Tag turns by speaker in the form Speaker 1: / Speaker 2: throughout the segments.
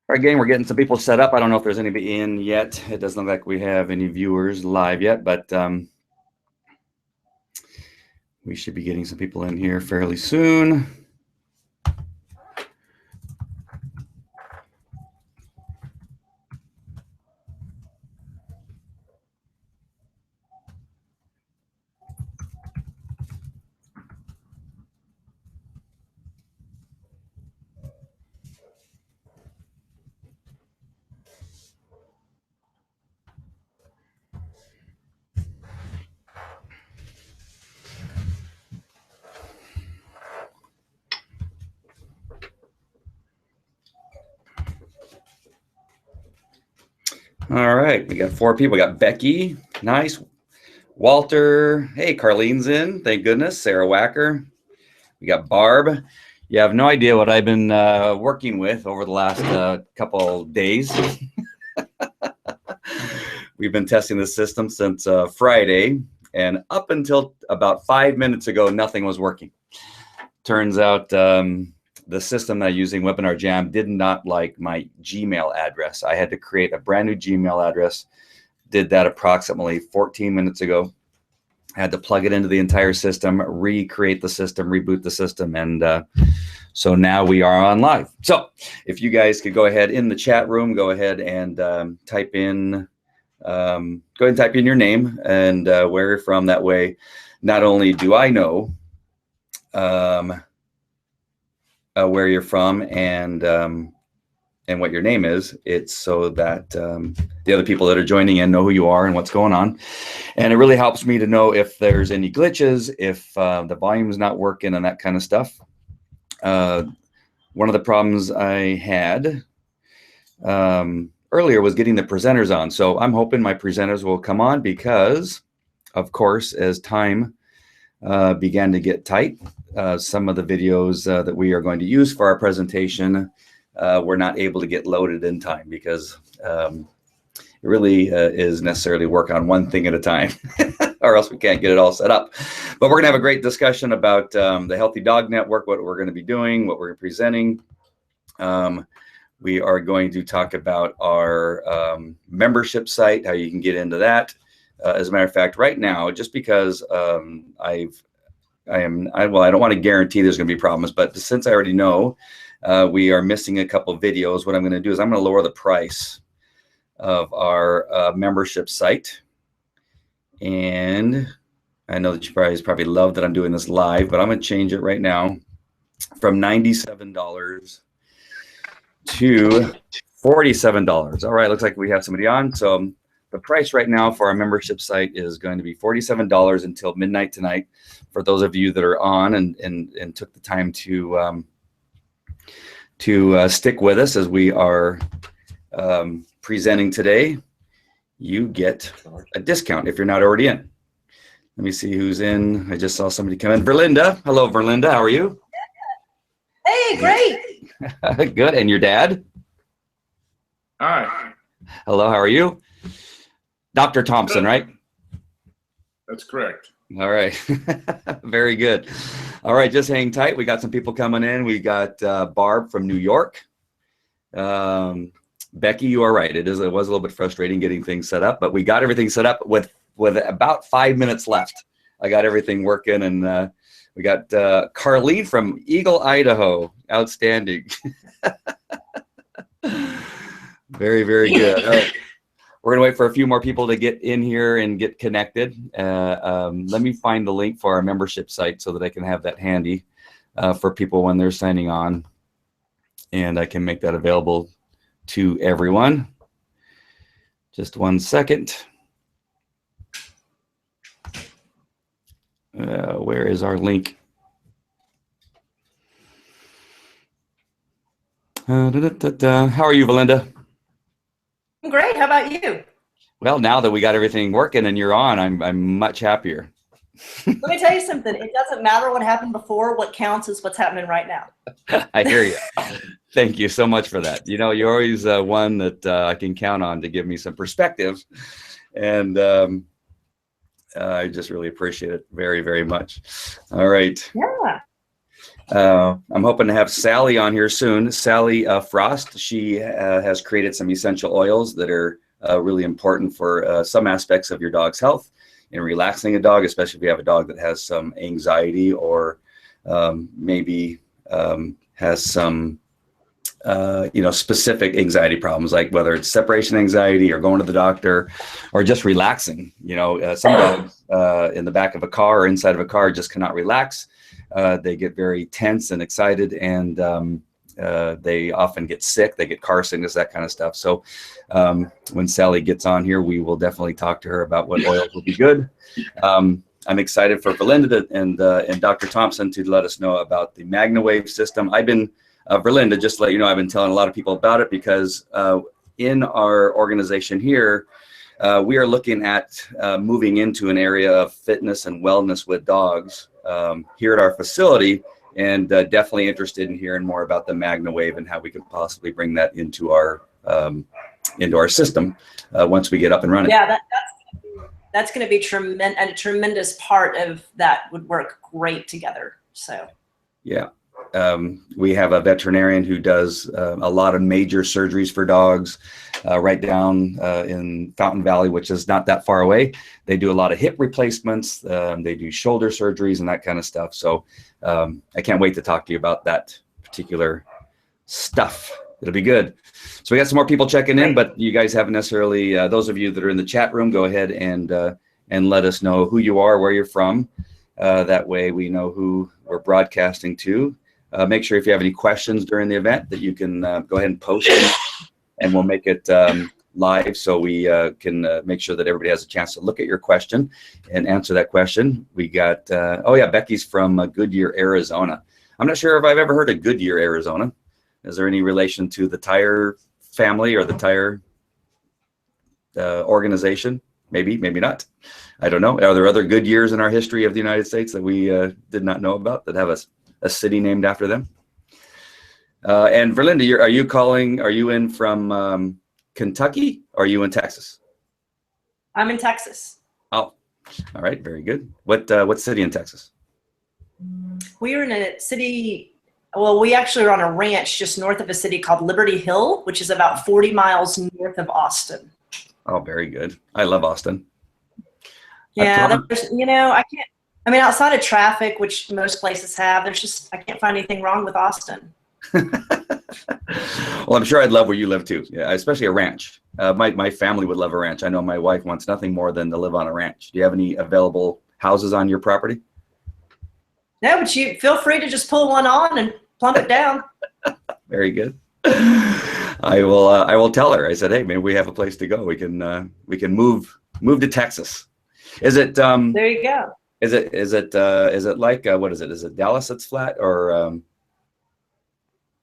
Speaker 1: All right, gang, we're getting some people set up. I don't know if there's anybody in yet. It doesn't look like we have any viewers live yet, but we should be getting some people in here fairly soon. All right, we got 4 people. We got Becky, nice. Walter, hey, Carlene's in, thank goodness. Sarah Wacker. We got Barb. You have no idea what I've been working with over the last couple days. We've been testing the system since Friday, and up until about 5 minutes ago, nothing was working. Turns out the system that I'm using, Webinar Jam, did not like my Gmail address. I had to create a brand new Gmail address. Did that approximately 14 minutes ago. I had to plug it into the entire system, recreate the system, reboot the system, and so now we are on live. So if you guys could go ahead in the chat room, go ahead and type in, go ahead and type in your name and where you're from. That way, not only do I know where you're from and what your name is, it's so that the other people that are joining in know who you are and what's going on. And it really helps me to know if there's any glitches, if the volume's not working and that kind of stuff. One of the problems I had earlier was getting the presenters on. So I'm hoping my presenters will come on because, of course, as time began to get tight, some of the videos that we are going to use for our presentation were not able to get loaded in time because it really is necessarily work on one thing at a time or else we can't get it all set up. But we're gonna have a great discussion about the Healthy Dog Network, what we're gonna be doing, what we're presenting. We are going to talk about our membership site, how you can get into that. As a matter of fact, right now, just because I don't want to guarantee there's going to be problems, but since I already know we are missing a couple of videos, what I'm going to do is I'm going to lower the price of our membership site. And I know that you probably love that I'm doing this live, but I'm going to change it right now from $97 to $47. All right, looks like we have somebody on. So the price right now for our membership site is going to be $47 until midnight tonight. For those of you that are on and took the time to stick with us as we are presenting today, you get a discount if you're not already in. Let me see who's in. I just saw somebody come in. Verlinda. Hello, Verlinda. How are you?
Speaker 2: Hey, great.
Speaker 1: Good. And your dad?
Speaker 3: Hi.
Speaker 1: Hello, how are you? Dr. Thompson, right?
Speaker 3: That's correct.
Speaker 1: All right. Very good. All right, just hang tight. We got some people coming in. We got Barb from New York. Becky, you are right. It was a little bit frustrating getting things set up, but we got everything set up with about 5 minutes left. I got everything working, and we got Carlene from Eagle, Idaho. Outstanding. Very, very good. All right. We're going to wait for a few more people to get in here and get connected. Let me find the link for our membership site so that I can have that handy for people when they're signing on. And I can make that available to everyone. Just 1 second. Where is our link? How are you, Valinda?
Speaker 2: I'm great. How about you?
Speaker 1: Well, now that we got everything working and you're on, I'm much happier.
Speaker 2: Let me tell you something. It doesn't matter what happened before. What counts is what's happening right now.
Speaker 1: I hear you. Thank you so much for that. You know, you're always one that I can count on to give me some perspective. And I just really appreciate it very, very much. All right.
Speaker 2: Yeah.
Speaker 1: I'm hoping to have Sally on here soon. Sally Frost, she has created some essential oils that are really important for some aspects of your dog's health in relaxing a dog, especially if you have a dog that has some anxiety or maybe has some specific anxiety problems, like whether it's separation anxiety or going to the doctor or just relaxing. Some dogs in the back of a car or inside of a car just cannot relax. They get very tense and excited, and they often get sick. They get car sickness, that kind of stuff. So when Sally gets on here, we will definitely talk to her about what oils will be good. I'm excited for Verlinda and Dr. Thompson to let us know about the MagnaWave system. I've been Verlinda, just to let you know, I've been telling a lot of people about it because in our organization here, we are looking at moving into an area of fitness and wellness with dogs here at our facility, and definitely interested in hearing more about the MagnaWave and how we could possibly bring that into our system once we get up and running.
Speaker 2: Yeah, that's going to be a tremendous part of that. Would work great together. So
Speaker 1: yeah. We have a veterinarian who does a lot of major surgeries for dogs right down in Fountain Valley, which is not that far away. They do a lot of hip replacements. They do shoulder surgeries and that kind of stuff. So I can't wait to talk to you about that particular stuff. It'll be good. So we got some more people checking in, but you guys haven't necessarily, those of you that are in the chat room, go ahead and let us know who you are, where you're from. That way we know who we're broadcasting to. Make sure if you have any questions during the event that you can go ahead and post them, and we'll make it live so we can make sure that everybody has a chance to look at your question and answer that question. We got, Becky's from Goodyear, Arizona. I'm not sure if I've ever heard of Goodyear, Arizona. Is there any relation to the tire family or the tire organization? Maybe, maybe not. I don't know. Are there other Goodyears in our history of the United States that we did not know about that have a city named after them? And Verlinda, are you in from Kentucky, or are you in Texas?
Speaker 2: I'm in Texas.
Speaker 1: Oh, all right. Very good. What city in Texas?
Speaker 2: We are in a city, well, we actually are on a ranch just north of a city called Liberty Hill, which is about 40 miles north of Austin.
Speaker 1: Oh, very good. I love Austin.
Speaker 2: Yeah, outside of traffic, which most places have, I can't find anything wrong with Austin.
Speaker 1: Well, I'm sure I'd love where you live too, yeah, especially a ranch. My family would love a ranch. I know my wife wants nothing more than to live on a ranch. Do you have any available houses on your property?
Speaker 2: No, but you feel free to just pull one on and plump it down.
Speaker 1: Very good. I will tell her. I said, hey, maybe we have a place to go. We can move to Texas. Is it
Speaker 2: there you go.
Speaker 1: Is it like what is it? Is it Dallas that's flat, or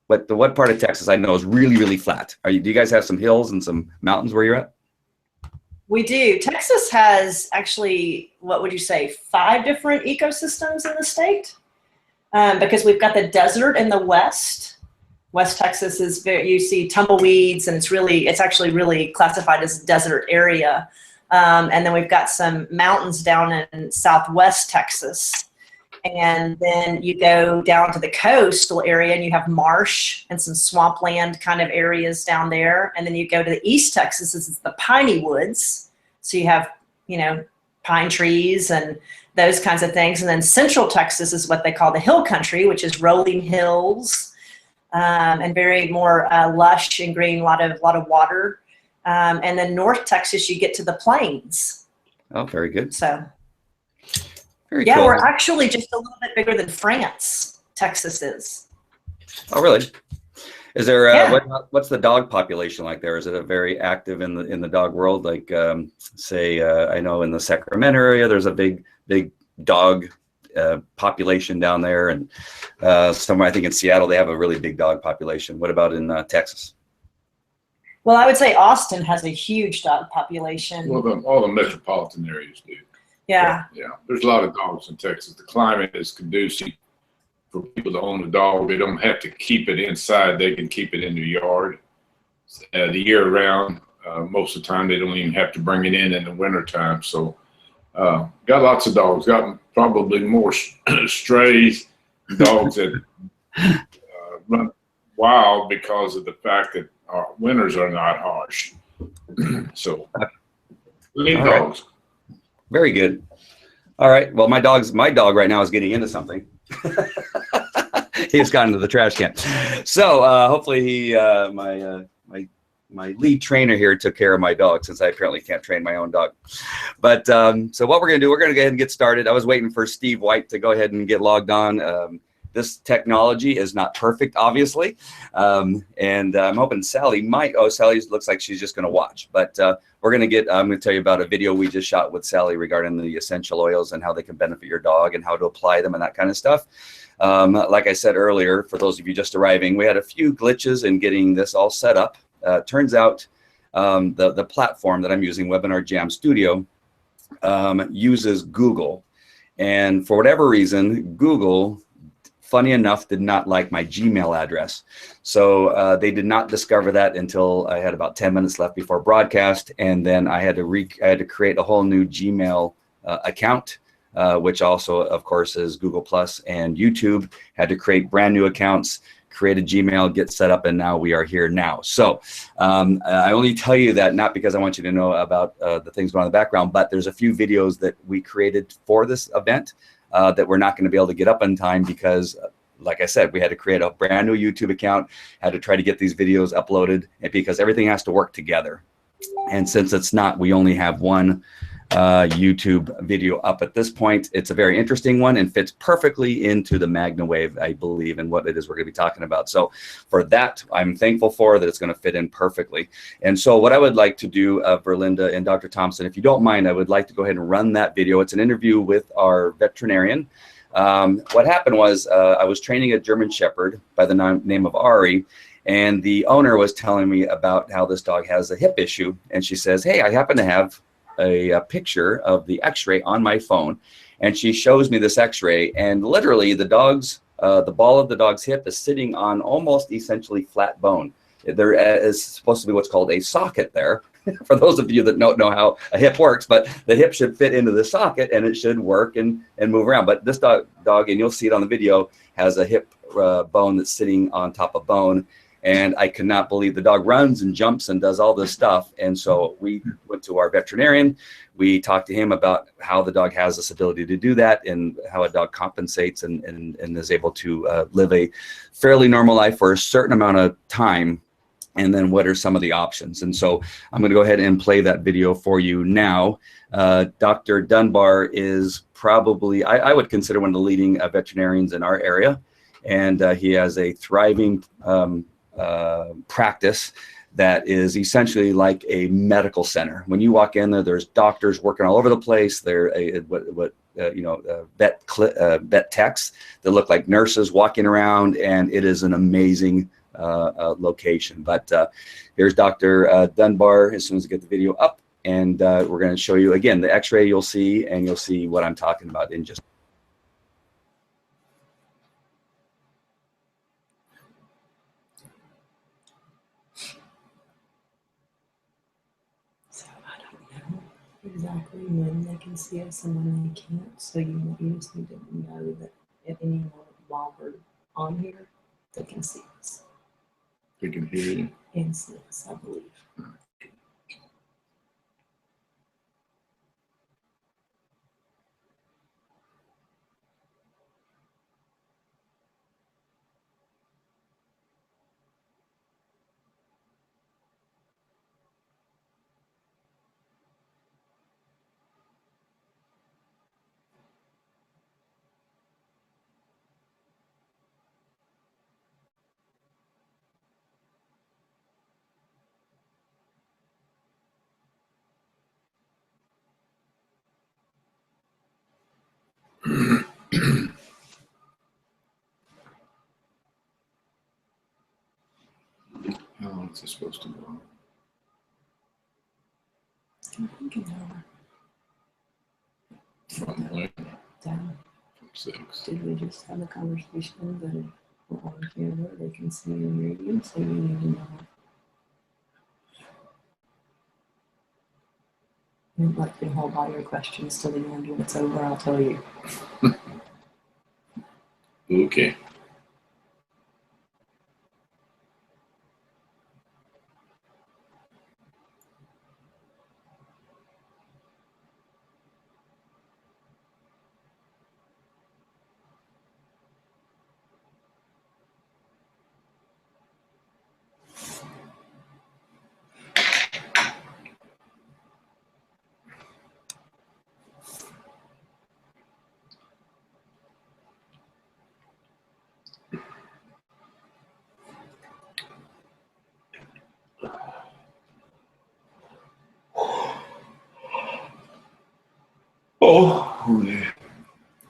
Speaker 1: what part of Texas I know is really, really flat? Do you guys have some hills and some mountains where you're at?
Speaker 2: We do. Texas has actually, what would you say, 5 different ecosystems in the state, because we've got the desert in the west. West Texas is you see tumbleweeds, and it's actually really classified as a desert area. And then we've got some mountains down in southwest Texas. And then you go down to the coastal area and you have marsh and some swampland kind of areas down there. And then you go to the East Texas, this is the piney woods. So you have, pine trees and those kinds of things. And then Central Texas is what they call the hill country, which is rolling hills and very more lush and green, a lot of water. And then North Texas, you get to the plains.
Speaker 1: Oh, very good.
Speaker 2: So,
Speaker 1: very
Speaker 2: yeah,
Speaker 1: cool.
Speaker 2: We're actually just a little bit bigger than France, Texas is.
Speaker 1: Oh, really? Is there
Speaker 2: Yeah.
Speaker 1: what's the dog population like there? Is it a very active in the dog world? Like, say, I know in the Sacramento area, there's a big dog population down there, and somewhere I think in Seattle they have a really big dog population. What about in Texas?
Speaker 2: Well, I would say Austin has a huge dog population.
Speaker 3: Well, all the metropolitan areas do.
Speaker 2: Yeah.
Speaker 3: Yeah. There's a lot of dogs in Texas. The climate is conducive for people to own a dog. They don't have to keep it inside. They can keep it in their yard the year round. Most of the time, they don't even have to bring it in the wintertime. So got lots of dogs. Got probably more strays dogs that run wild because of the fact that our winters are not harsh. So, lead
Speaker 1: All right.
Speaker 3: dogs.
Speaker 1: Very good. All right. Well, my dog right now is getting into something. He's gone into the trash can. So hopefully he, my lead trainer here took care of my dog, since I apparently can't train my own dog. But so what we're going to do, we're going to go ahead and get started. I was waiting for Steve White to go ahead and get logged on. This technology is not perfect, obviously. And I'm hoping Sally might, Sally looks like she's just going to watch. But we're going to get, I'm going to tell you about a video we just shot with Sally regarding the essential oils and how they can benefit your dog and how to apply them and that kind of stuff. Like I said earlier, for those of you just arriving, we had a few glitches in getting this all set up. Turns out the platform that I'm using, Webinar Jam Studio, uses Google. And for whatever reason, Google, funny enough, did not like my Gmail address. So they did not discover that until I had about 10 minutes left before broadcast. And then I had to create a whole new Gmail account, which also, of course, is Google Plus and YouTube. Had to create brand new accounts, create a Gmail, get set up, and now we are here now. So I only tell you that not because I want you to know about the things going on in the background, but there's a few videos that we created for this event that we're not going to be able to get up in time because, like I said, we had to create a brand new YouTube account, had to try to get these videos uploaded, and because everything has to work together. And since it's not, we only have one YouTube video up at this point. It's a very interesting one and fits perfectly into the MagnaWave, I believe, and what it is we're going to be talking about. So for that, I'm thankful for that it's going to fit in perfectly. And so what I would like to do, Verlinda and Dr. Thompson, if you don't mind, I would like to go ahead and run that video. It's an interview with our veterinarian. What happened was I was training a German Shepherd by the name of Ari, and the owner was telling me about how this dog has a hip issue. And she says, hey, I happen to have a picture of the x-ray on my phone, and she shows me this x-ray, and literally the ball of the dog's hip is sitting on almost essentially flat bone. There is supposed to be what's called a socket there for those of you that don't know how a hip works, but the hip should fit into the socket and it should work and move around. But this dog, and you'll see it on the video, has a hip bone that's sitting on top of bone. And I could not believe the dog runs and jumps and does all this stuff. And so we went to our veterinarian. We talked to him about how the dog has this ability to do that and how a dog compensates and is able to live a fairly normal life for a certain amount of time. And then what are some of the options? And so I'm going to go ahead and play that video for you now. Dr. Dunbar is probably, I would consider one of the leading veterinarians in our area. And he has a thriving practice that is essentially like a medical center. When you walk in there, there's doctors working all over the place. There, vet techs that look like nurses walking around, and it is an amazing location. But here's Dr. Dunbar as soon as I get the video up, and we're going to show you again the X-ray. You'll see, and you'll see what I'm talking about in just.
Speaker 2: Exactly when they can see us and when they can't. So you just need to know that at any moment while we're on here, they can see us.
Speaker 3: They can hear you.
Speaker 2: And see us, I believe.
Speaker 3: How long is this supposed to go?
Speaker 2: I think an hour.
Speaker 3: From when?
Speaker 2: Down.
Speaker 3: From 6.
Speaker 2: Did we just have a conversation that we're on camera, they can see and hear you, so you need to know. I'd like to hold all your questions till the end. When it's over, I'll tell you.
Speaker 3: Okay. Oh, yeah.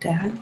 Speaker 2: Dad?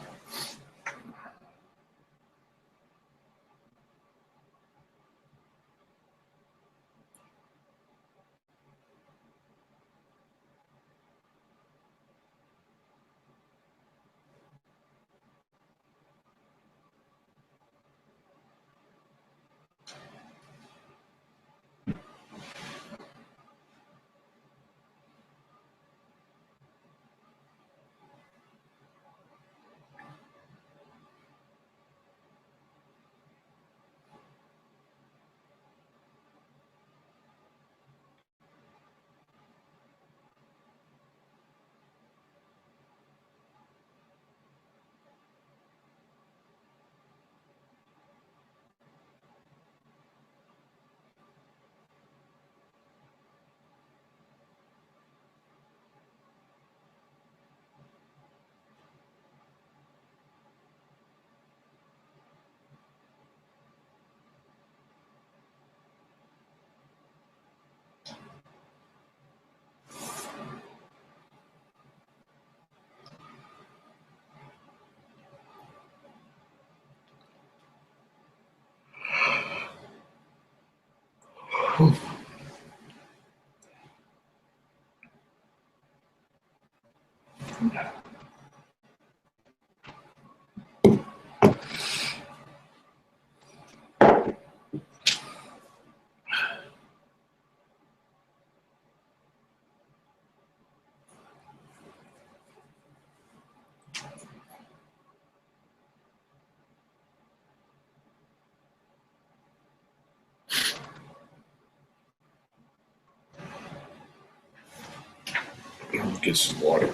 Speaker 3: Get some water.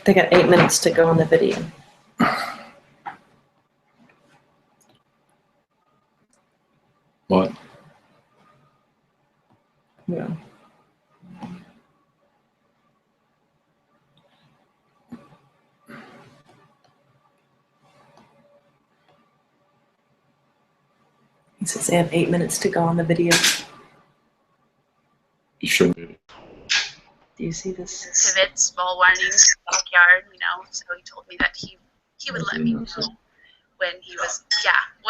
Speaker 2: They got 8 minutes to go on the video.
Speaker 3: What?
Speaker 2: Yeah. He says they have 8 minutes to go on the video.
Speaker 3: You sure?
Speaker 2: Do you see this?
Speaker 4: Pivots, ball warnings, backyard, so he told me that he would let me know when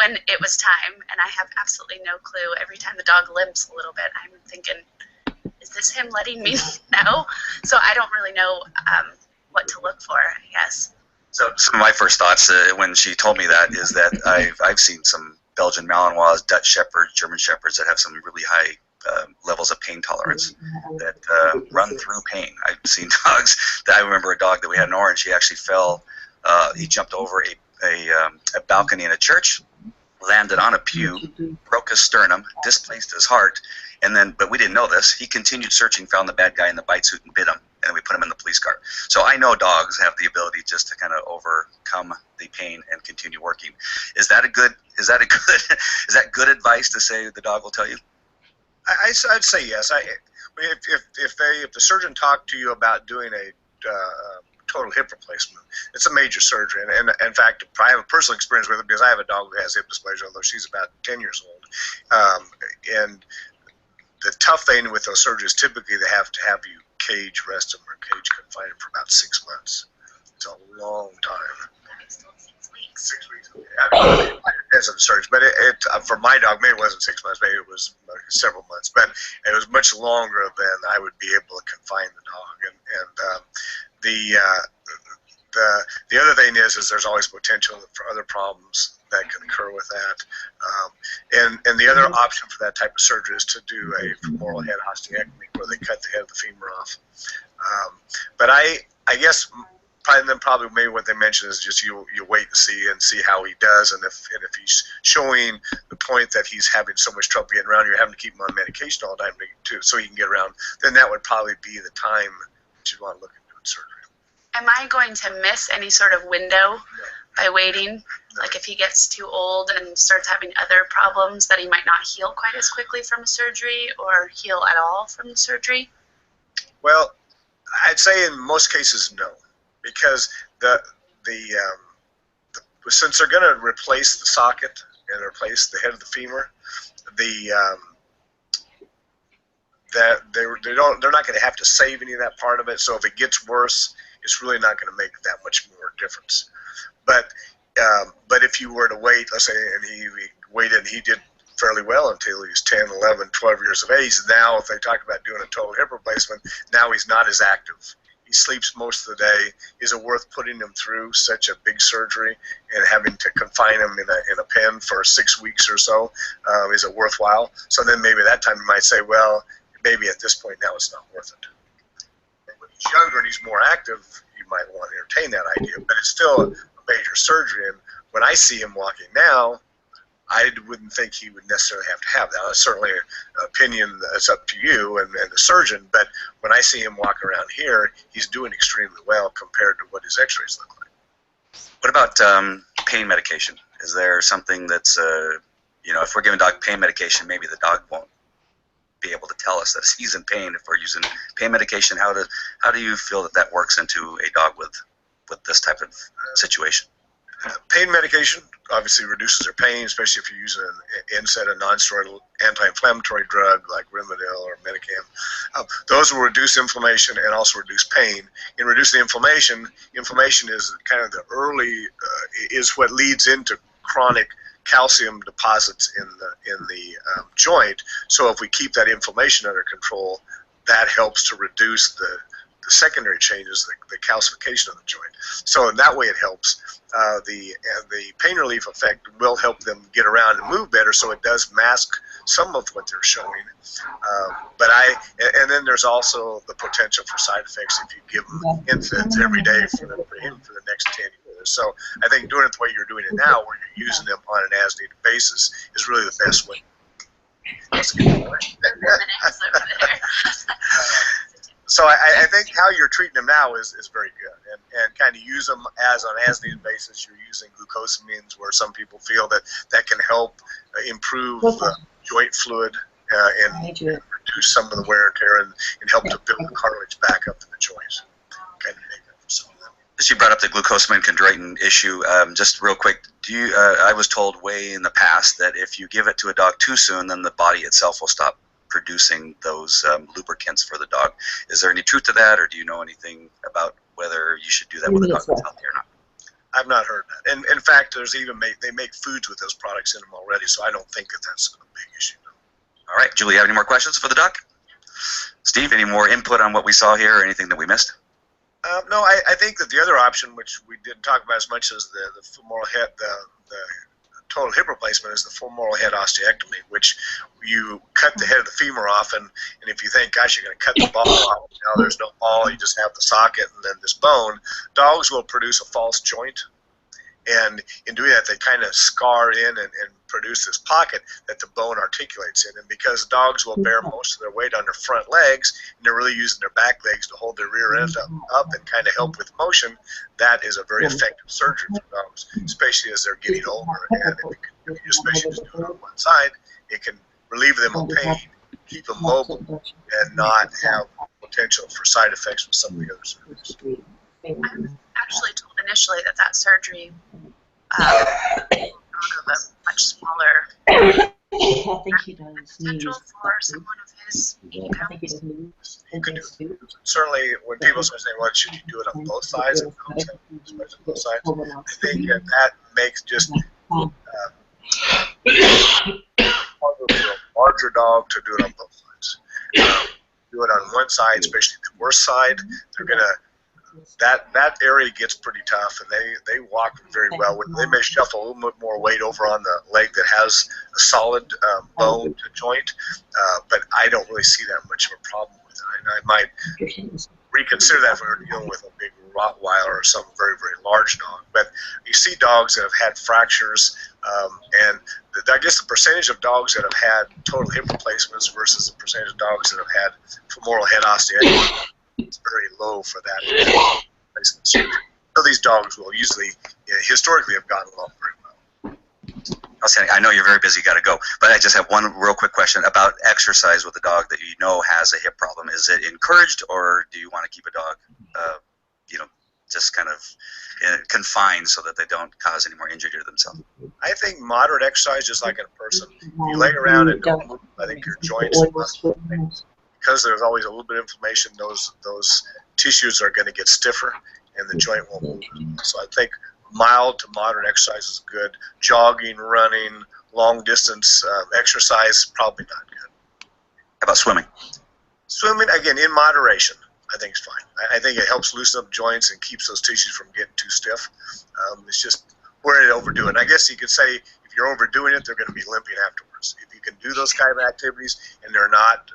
Speaker 4: when it was time, and I have absolutely no clue. Every time the dog limps a little bit, I'm thinking, is this him letting me know? So I don't really know what to look for, I guess.
Speaker 5: So some of my first thoughts when she told me that is that I've seen some Belgian Malinois, Dutch Shepherds, German Shepherds that have some really high levels of pain tolerance that run through pain. I've seen dogs that I remember a dog that we had in Orange. He actually fell. He jumped over a balcony in a church, landed on a pew, broke his sternum, displaced his heart, and then, but we didn't know this, he continued searching, found the bad guy in the bite suit and bit him, and then we put him in the police car. So I know dogs have the ability just to kind of overcome the pain and continue working. Is that good advice to say the dog will tell you?
Speaker 6: I'd say yes. If the surgeon talked to you about doing a total hip replacement, it's a major surgery. And in fact, I have a personal experience with it because I have a dog who has hip dysplasia, although she's about 10 years old. And the tough thing with those surgeries, typically they have to have you cage arrest him or cage confine him for about 6 months. It's a long time.
Speaker 4: Still 6 weeks.
Speaker 6: 6 weeks. I mean, as a search, but for my dog, maybe it wasn't 6 months, maybe it was several months, but it was much longer than I would be able to confine the dog. The other thing is there's always potential for other problems that can occur with that. And the other option for that type of surgery is to do a femoral head osteectomy where they cut the head of the femur off. But I guess probably maybe what they mentioned is just you wait and see how he does, and if he's showing the point that he's having so much trouble getting around, you're having to keep him on medication all the time so he can get around, then that would probably be the time that you'd want to look into doing surgery.
Speaker 4: Am I going to miss any sort of window by waiting? Like if he gets too old and starts having other problems that he might not heal quite as quickly from since or heal at all from the surgery?
Speaker 6: Well, I'd say in most cases no, because since they're going to replace the socket and replace the head of the femur, they're not going to have to save any of that part of it. So if it gets worse, it's really not going to make that much more difference. But if you were to wait, let's say, and he waited and he did fairly well until he was 10, 11, 12 years of age. Now, if they talk about doing a total hip replacement, now he's not as active. He sleeps most of the day. Is it worth putting him through such a big surgery and having to confine him in a pen for 6 weeks or so? Is it worthwhile? So then maybe at that time you might say, well, maybe at this point now it's not worth it. When he's younger and he's more active, you might want to entertain that idea, but it's still a major surgery. And when I see him walking now, I wouldn't think he would necessarily have to have that. It's certainly an opinion that's up to you and the surgeon, but when I see him walk around here, he's doing extremely well compared to what his x-rays look like.
Speaker 5: What about pain medication? Is there something that's, if we're giving dog pain medication, maybe the dog won't be able to tell us that he's in pain if we're using pain medication? How do you feel that works into a dog with this type of situation?
Speaker 6: Pain medication obviously reduces their pain, especially if you're using an NSAID, a non-steroidal anti-inflammatory drug like Rimadyl or Medicam. Those will reduce inflammation and also reduce pain. In reducing inflammation is kind of the early, is what leads into chronic calcium deposits in the joint. So if we keep that inflammation under control, that helps to reduce the secondary changes, the calcification of the joint. So in that way it helps. The pain relief effect will help them get around and move better, so it does mask some of what they're showing. And then there's also the potential for side effects if you give them NSAIDs every day for the next 10 years. So I think doing it the way you're doing it now, where you're using them on an as-needed basis, is really the best way. That's a good point. So I think how you're treating them now is very good, and kind of use them on an as-needed basis. You're using glucosamines where some people feel that can help improve joint fluid and reduce some of the wear and tear and help to build the cartilage back up in the joints. Kind of make up for some of them.
Speaker 5: As you brought up the glucosamine chondroitin issue, just real quick, I was told way in the past that if you give it to a dog too soon, then the body itself will stop producing those lubricants for the dog. Is there any truth to that, or do you know anything about whether you should do that with a dog that's healthy or not?
Speaker 6: I've not heard that. And in fact, they make foods with those products in them already, so I don't think that's a big issue. No.
Speaker 5: All right, Julie, you have any more questions for the doc? Steve, any more input on what we saw here or anything that we missed?
Speaker 6: No, I think that the other option, which we didn't talk about as much as the femoral head, the total hip replacement, is the femoral head osteectomy, which you cut the head of the femur off, and if you think, gosh, you're going to cut the ball off, there's no ball, you just have the socket and then this bone. Dogs will produce a false joint, and in doing that, they kind of scar in and produce this pocket that the bone articulates in. And because dogs will bear most of their weight on their front legs, and they're really using their back legs to hold their rear end up and kind of help with motion, that is a very effective surgery for dogs, especially as they're getting older. And if you especially just do it on one side, it can relieve them of pain, keep them mobile, and not have potential for side effects with some of the other surgeries.
Speaker 4: I'm actually told initially that surgery of a much smaller
Speaker 2: I think he does.
Speaker 4: Potential for someone of his
Speaker 2: I think he does news and things too.
Speaker 6: Certainly, when people start saying, "Well, should you do it on both sides?" and dogs have expression on both sides, I think that makes just harder for a larger dog to do it on both sides. Do it on one side, especially the worst side, they're gonna. That area gets pretty tough, and they walk very well. They may shuffle a little bit more weight over on the leg that has a solid bone to joint, but I don't really see that much of a problem with it. And I might reconsider that if we were dealing with a big Rottweiler or some very, very large dog. But you see dogs that have had fractures, and I guess the percentage of dogs that have had total hip replacements versus the percentage of dogs that have had femoral head osteotomy, it's very low for that replacement surgery. So these dogs will usually, historically, have gotten along very well.
Speaker 5: Outstanding. I know you're very busy, got to go, but I just have one real quick question about exercise with a dog that you know has a hip problem. Is it encouraged, or do you want to keep a dog, just kind of confined so that they don't cause any more injury to themselves?
Speaker 6: I think moderate exercise, just like in a person, you lay around and don't move, I think your joints must, because there's always a little bit of inflammation, those tissues are going to get stiffer and the joint won't move. So I think mild to moderate exercise is good. Jogging, running, long distance exercise, probably not good.
Speaker 5: How about swimming?
Speaker 6: Swimming, again, in moderation, I think is fine. I think it helps loosen up joints and keeps those tissues from getting too stiff. It's just where to overdo it. And I guess you could say if you're overdoing it, they're going to be limping afterwards. If you can do those kind of activities and they're not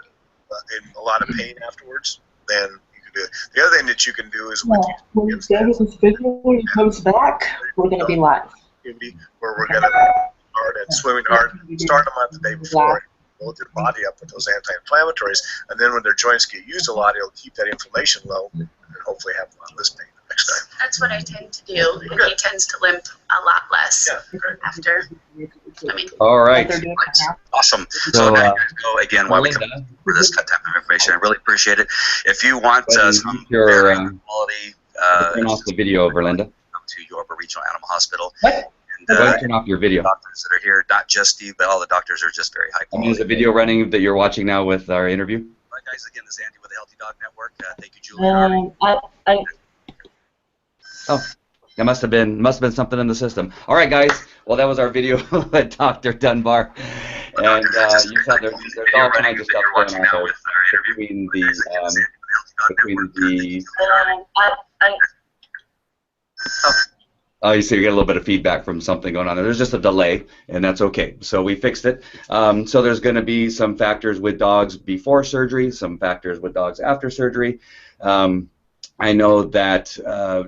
Speaker 6: in a lot of pain afterwards, then you can do it. The other thing that you can do is
Speaker 2: when this video comes back, we're going to be live.
Speaker 6: Where we're going to hard and swimming hard, start them on the day before, build your body up with those anti-inflammatories, and then when their joints get used a lot, it'll keep that inflammation low and hopefully have a lot less pain the next time.
Speaker 4: That's what I tend to do, and he tends to limp a lot less after. I mean,
Speaker 1: All right.
Speaker 5: Awesome.
Speaker 1: So,
Speaker 5: So now you guys go again while we come
Speaker 1: Melinda,
Speaker 5: for this type of information. I really appreciate it. If you want some
Speaker 1: your,
Speaker 5: very high quality,
Speaker 1: turn off the video, Verlinda.
Speaker 5: come to Yorba Regional Animal Hospital.
Speaker 2: What?
Speaker 5: And,
Speaker 1: Go ahead, turn off your video.
Speaker 5: doctors that are here, not just Steve, but all the doctors are just very high
Speaker 1: I mean,
Speaker 5: quality.
Speaker 1: is the video running that you're watching now with our interview?
Speaker 5: All right, guys, again, this is Andy with the Healthy Dog Network. Thank you, Julie.
Speaker 1: That must have been something in the system. All right, guys. Well, that was our video with Dr. Dunbar, and you saw there's all kinds of stuff going on there between the Oh, you see, you get a little bit of feedback from something going on there. There's just a delay, and that's okay. So we fixed it. So there's going to be some factors with dogs before surgery, some factors with dogs after surgery. I know that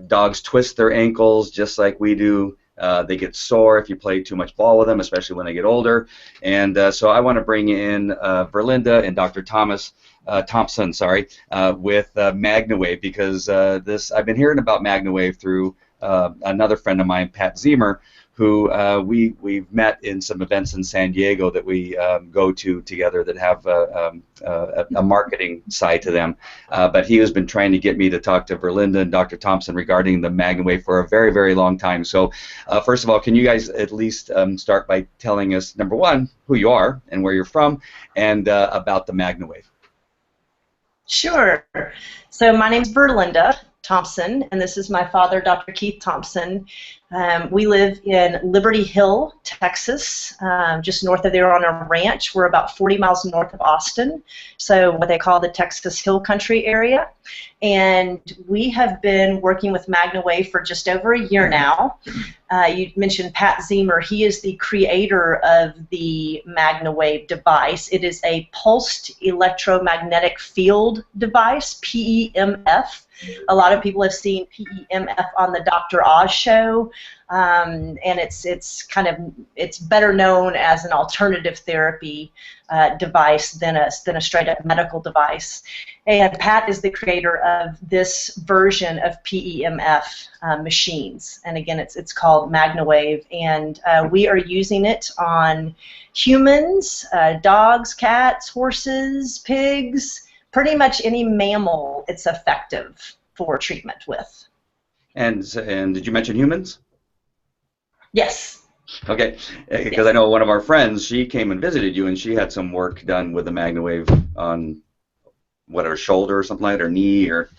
Speaker 1: dogs twist their ankles just like we do. They get sore if you play too much ball with them, especially when they get older. And so I want to bring in Verlinda and Dr. Thompson, with MagnaWave, because I've been hearing about MagnaWave through another friend of mine, Pat Ziemer, who we've met in some events in San Diego that we go to together that have a marketing side to them. But he has been trying to get me to talk to Verlinda and Dr. Thompson regarding the MagnaWave for a very, very long time. So first of all, can you guys at least start by telling us, number one, who you are and where you're from, and about the MagnaWave?
Speaker 2: Sure. So my name's Verlinda Thompson, and this is my father, Dr. Keith Thompson. We live in Liberty Hill, Texas, just north of there on a ranch. We're about 40 miles north of Austin, so what they call the Texas Hill Country area. And we have been working with MagnaWave for just over a year now. You mentioned Pat Ziemer. He is the creator of the MagnaWave device. It is a pulsed electromagnetic field device, PEMF. A lot of people have seen PEMF on the Dr. Oz show, and it's better known as an alternative therapy device than a straight up medical device. And Pat is the creator of this version of PEMF machines, and again, it's called MagnaWave, and we are using it on humans, dogs, cats, horses, pigs. Pretty much any mammal it's effective for treatment with.
Speaker 1: And did you mention humans?
Speaker 2: Yes.
Speaker 1: Okay, because I know one of our friends, she came and visited you, and she had some work done with the MagnaWave on what, her shoulder or something like that, or knee, or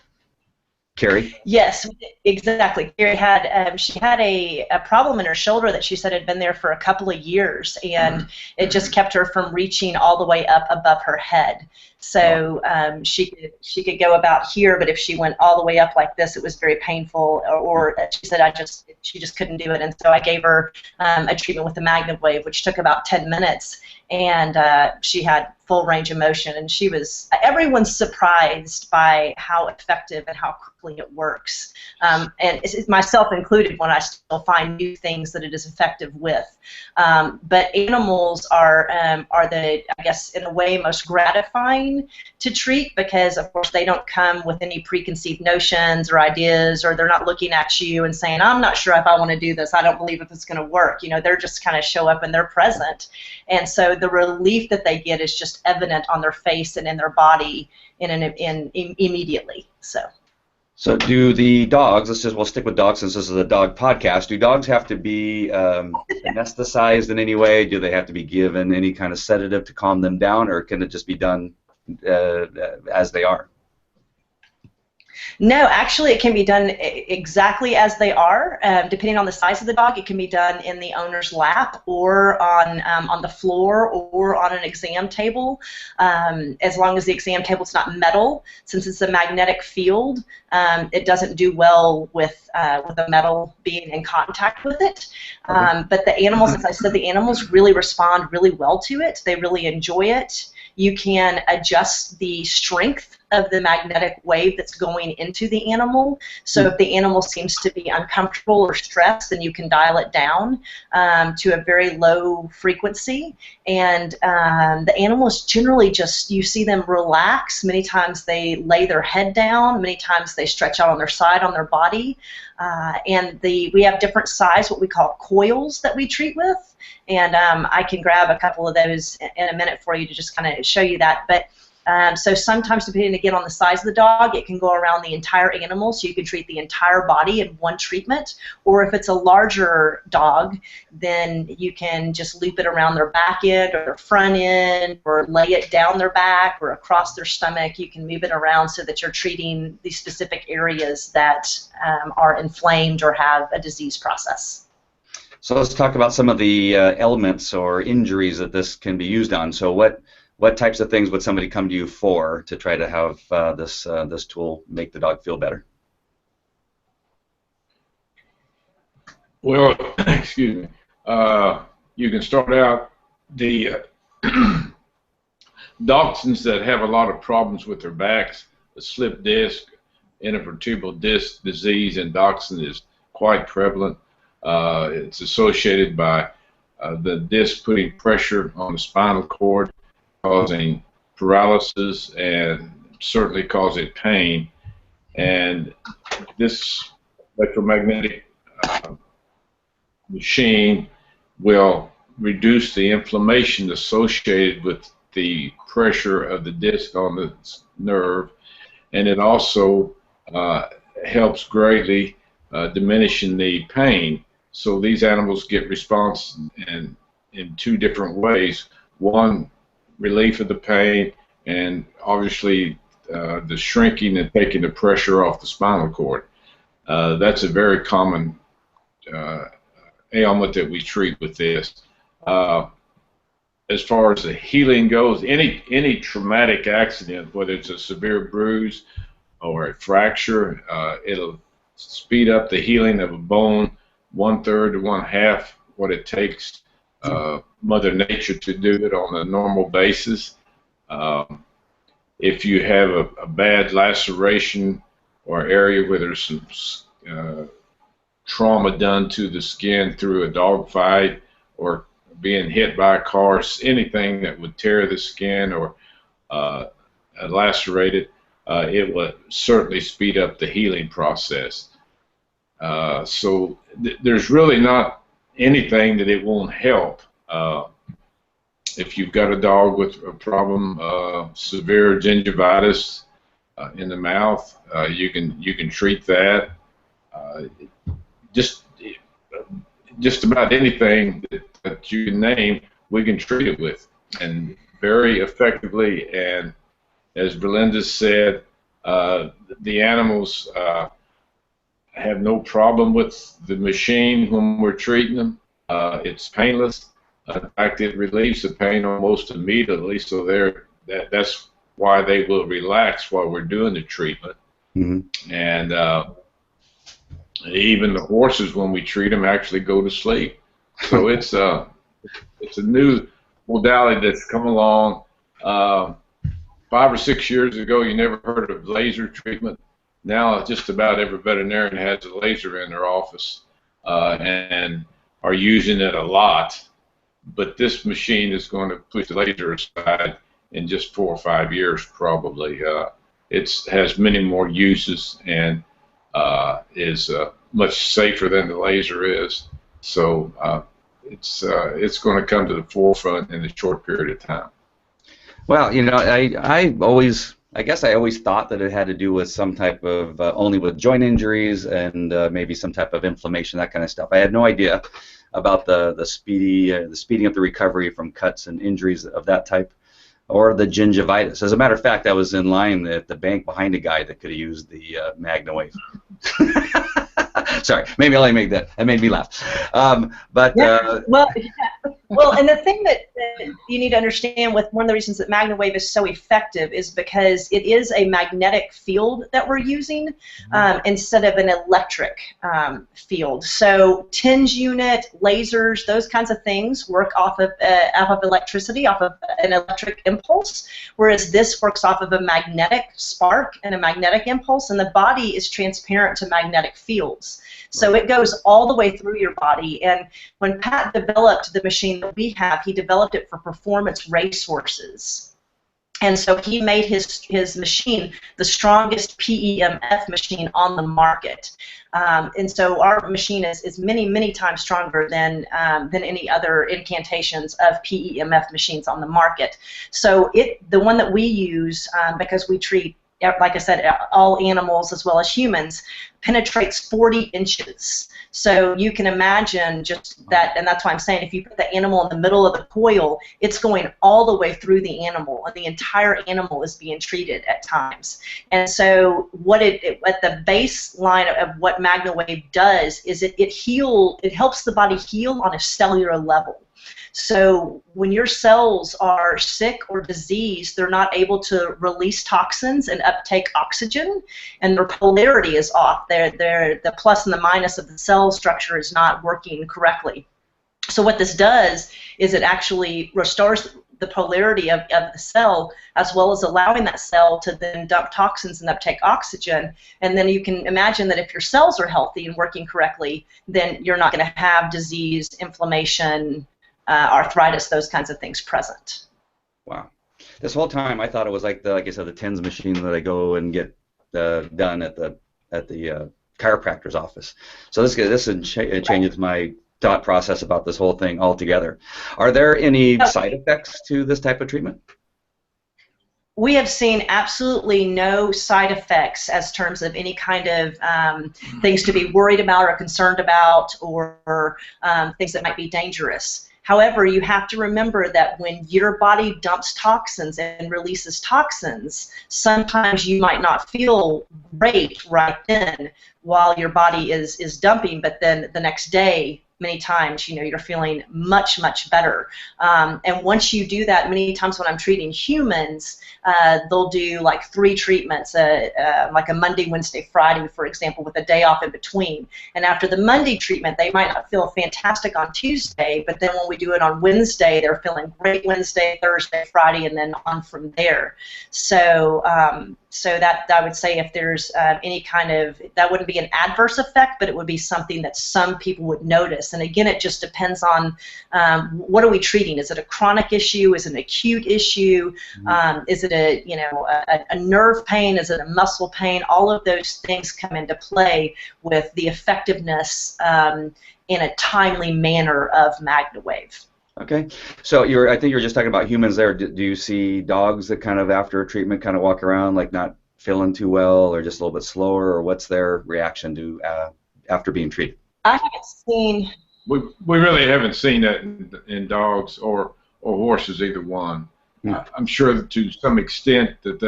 Speaker 1: Carrie?
Speaker 2: Yes, exactly. Carrie had she had a problem in her shoulder that she said had been there for a couple of years, and it just kept her from reaching all the way up above her head. So she could go about here, but if she went all the way up like this, it was very painful. Or she said she just couldn't do it, and so I gave her a treatment with the MagnaWave, which took about 10 minutes, and she had full range of motion, and everyone's surprised by how effective and how quickly it works, and it's myself included when I still find new things that it is effective with. But animals are I guess in a way most gratifying to treat, because of course they don't come with any preconceived notions or ideas, or they're not looking at you and saying, I'm not sure if I want to do this, I don't believe if it's going to work. You know, they're just kind of show up and they're present, and so the relief that they get is just evident on their face and in their body immediately. So
Speaker 1: do the dogs, we'll stick with dogs since this is a dog podcast, do dogs have to be anesthetized in any way? Do they have to be given any kind of sedative to calm them down, or can it just be done as they are?
Speaker 2: No, actually it can be done exactly as they are. Depending on the size of the dog, it can be done in the owner's lap, or on the floor, or on an exam table, as long as the exam table is not metal. Since it's a magnetic field, it doesn't do well with the metal being in contact with it. But the animals, as I said, the animals really respond really well to it. They really enjoy it. You can adjust the strength of the magnetic wave that's going into the animal. So if the animal seems to be uncomfortable or stressed, then you can dial it down to a very low frequency. And the animals generally you see them relax. Many times they lay their head down. Many times they stretch out on their side, on their body. And we have different size, what we call coils, that we treat with. And I can grab a couple of those in a minute for you to just kind of show you that. But so sometimes, depending again on the size of the dog, it can go around the entire animal, so you can treat the entire body in one treatment. Or if it's a larger dog, then you can just loop it around their back end or their front end, or lay it down their back or across their stomach. You can move it around so that you're treating these specific areas that are inflamed or have a disease process.
Speaker 1: So let's talk about some of the elements or injuries that this can be used on. So what types of things would somebody come to you for to try to have this tool make the dog feel better?
Speaker 3: Well, excuse me. You can start out the dachshunds that have a lot of problems with their backs. The slip disc, intervertebral disc disease in dachshund is quite prevalent. It's associated by the disc putting pressure on the spinal cord, causing paralysis and certainly causing pain. And this electromagnetic machine will reduce the inflammation associated with the pressure of the disc on the nerve, and it also helps greatly diminishing the pain. So these animals get response in two different ways. One, relief of the pain, and obviously the shrinking and taking the pressure off the spinal cord. That's a very common ailment that we treat with this. As far as the healing goes, any traumatic accident, whether it's a severe bruise or a fracture, it'll speed up the healing of a bone 1/3 to 1/2 what it takes Mother Nature to do it on a normal basis. If you have a bad laceration or area where there's some trauma done to the skin through a dog fight or being hit by a car, anything that would tear the skin or lacerate it, it will certainly speed up the healing process. So there's really not anything that it won't help. If you've got a dog with a problem, severe gingivitis in the mouth, you can treat that. just about anything that you can name, we can treat it with, and very effectively. And as Belinda said, the animals have no problem with the machine when we're treating them. It's painless. In fact, it relieves the pain almost immediately, so that's why they will relax while we're doing the treatment. Mm-hmm. And even the horses, when we treat them, actually go to sleep. So it's a new modality that's come along. 5 or 6 years ago, you never heard of laser treatment. Now just about every veterinarian has a laser in their office and are using it a lot. But this machine is going to push the laser aside in just 4 or 5 years, probably. It has many more uses and is much safer than the laser is. So it's going to come to the forefront in a short period of time.
Speaker 1: Well, you know, I guess I always thought that it had to do with some type of only with joint injuries and maybe some type of inflammation, that kind of stuff. I had no idea about the speeding up the recovery from cuts and injuries of that type, or the gingivitis. As a matter of fact, I was in line at the bank behind a guy that could have used the MagnaWave. Sorry, maybe I'll make that. That made me laugh.
Speaker 2: Well, and the thing that you need to understand with one of the reasons that MagnaWave is so effective is because it is a magnetic field that we're using instead of an electric field. So TENS unit, lasers, those kinds of things work off of electricity, off of an electric impulse, whereas this works off of a magnetic spark and a magnetic impulse, and the body is transparent to magnetic fields. So it goes all the way through your body. And when Pat developed the machine that we have, he developed it for performance racehorses. And so he made his machine the strongest PEMF machine on the market. And so our machine is many, many times stronger than any other incantations of PEMF machines on the market. So the one that we use, because we treat, like I said, all animals as well as humans, penetrates 40 inches. So you can imagine just that, and that's why I'm saying if you put the animal in the middle of the coil, it's going all the way through the animal, and the entire animal is being treated at times. And so what at the baseline of what MagnaWave does is it helps the body heal on a cellular level. So when your cells are sick or diseased, they're not able to release toxins and uptake oxygen, and their polarity is off. The plus and the minus of the cell structure is not working correctly. So what this does is it actually restores the polarity of the cell, as well as allowing that cell to then dump toxins and uptake oxygen. And then you can imagine that if your cells are healthy and working correctly, then you're not going to have disease, inflammation, arthritis, those kinds of things present. Wow.
Speaker 1: This whole time I thought it was like I said, the TENS machine that I go and get done at the chiropractor's office. So this changes my thought process about this whole thing altogether. Are there any side effects to this type of treatment?
Speaker 2: We have seen absolutely no side effects as terms of any kind of things to be worried about or concerned about, or things that might be dangerous. However, you have to remember that when your body dumps toxins and releases toxins, sometimes you might not feel great right then while your body is dumping, but then the next day, many times, you're feeling much, much better. And once you do that, many times when I'm treating humans, they'll do like 3 treatments, like a Monday, Wednesday, Friday, for example, with a day off in between. And after the Monday treatment, they might not feel fantastic on Tuesday, but then when we do it on Wednesday, they're feeling great Wednesday, Thursday, Friday, and then on from there. So that I would say if there's any kind of, that wouldn't be an adverse effect, but it would be something that some people would notice. And again, it just depends on what are we treating? Is it a chronic issue? Is it an acute issue? Is it a nerve pain? Is it a muscle pain? All of those things come into play with the effectiveness in a timely manner of MagnaWave.
Speaker 1: Okay, so I think you were just talking about humans there. Do you see dogs that kind of after a treatment kind of walk around like not feeling too well, or just a little bit slower, or what's their reaction to after being treated?
Speaker 2: I haven't seen
Speaker 3: we really haven't seen that in dogs or horses, either one. I'm sure that to some extent that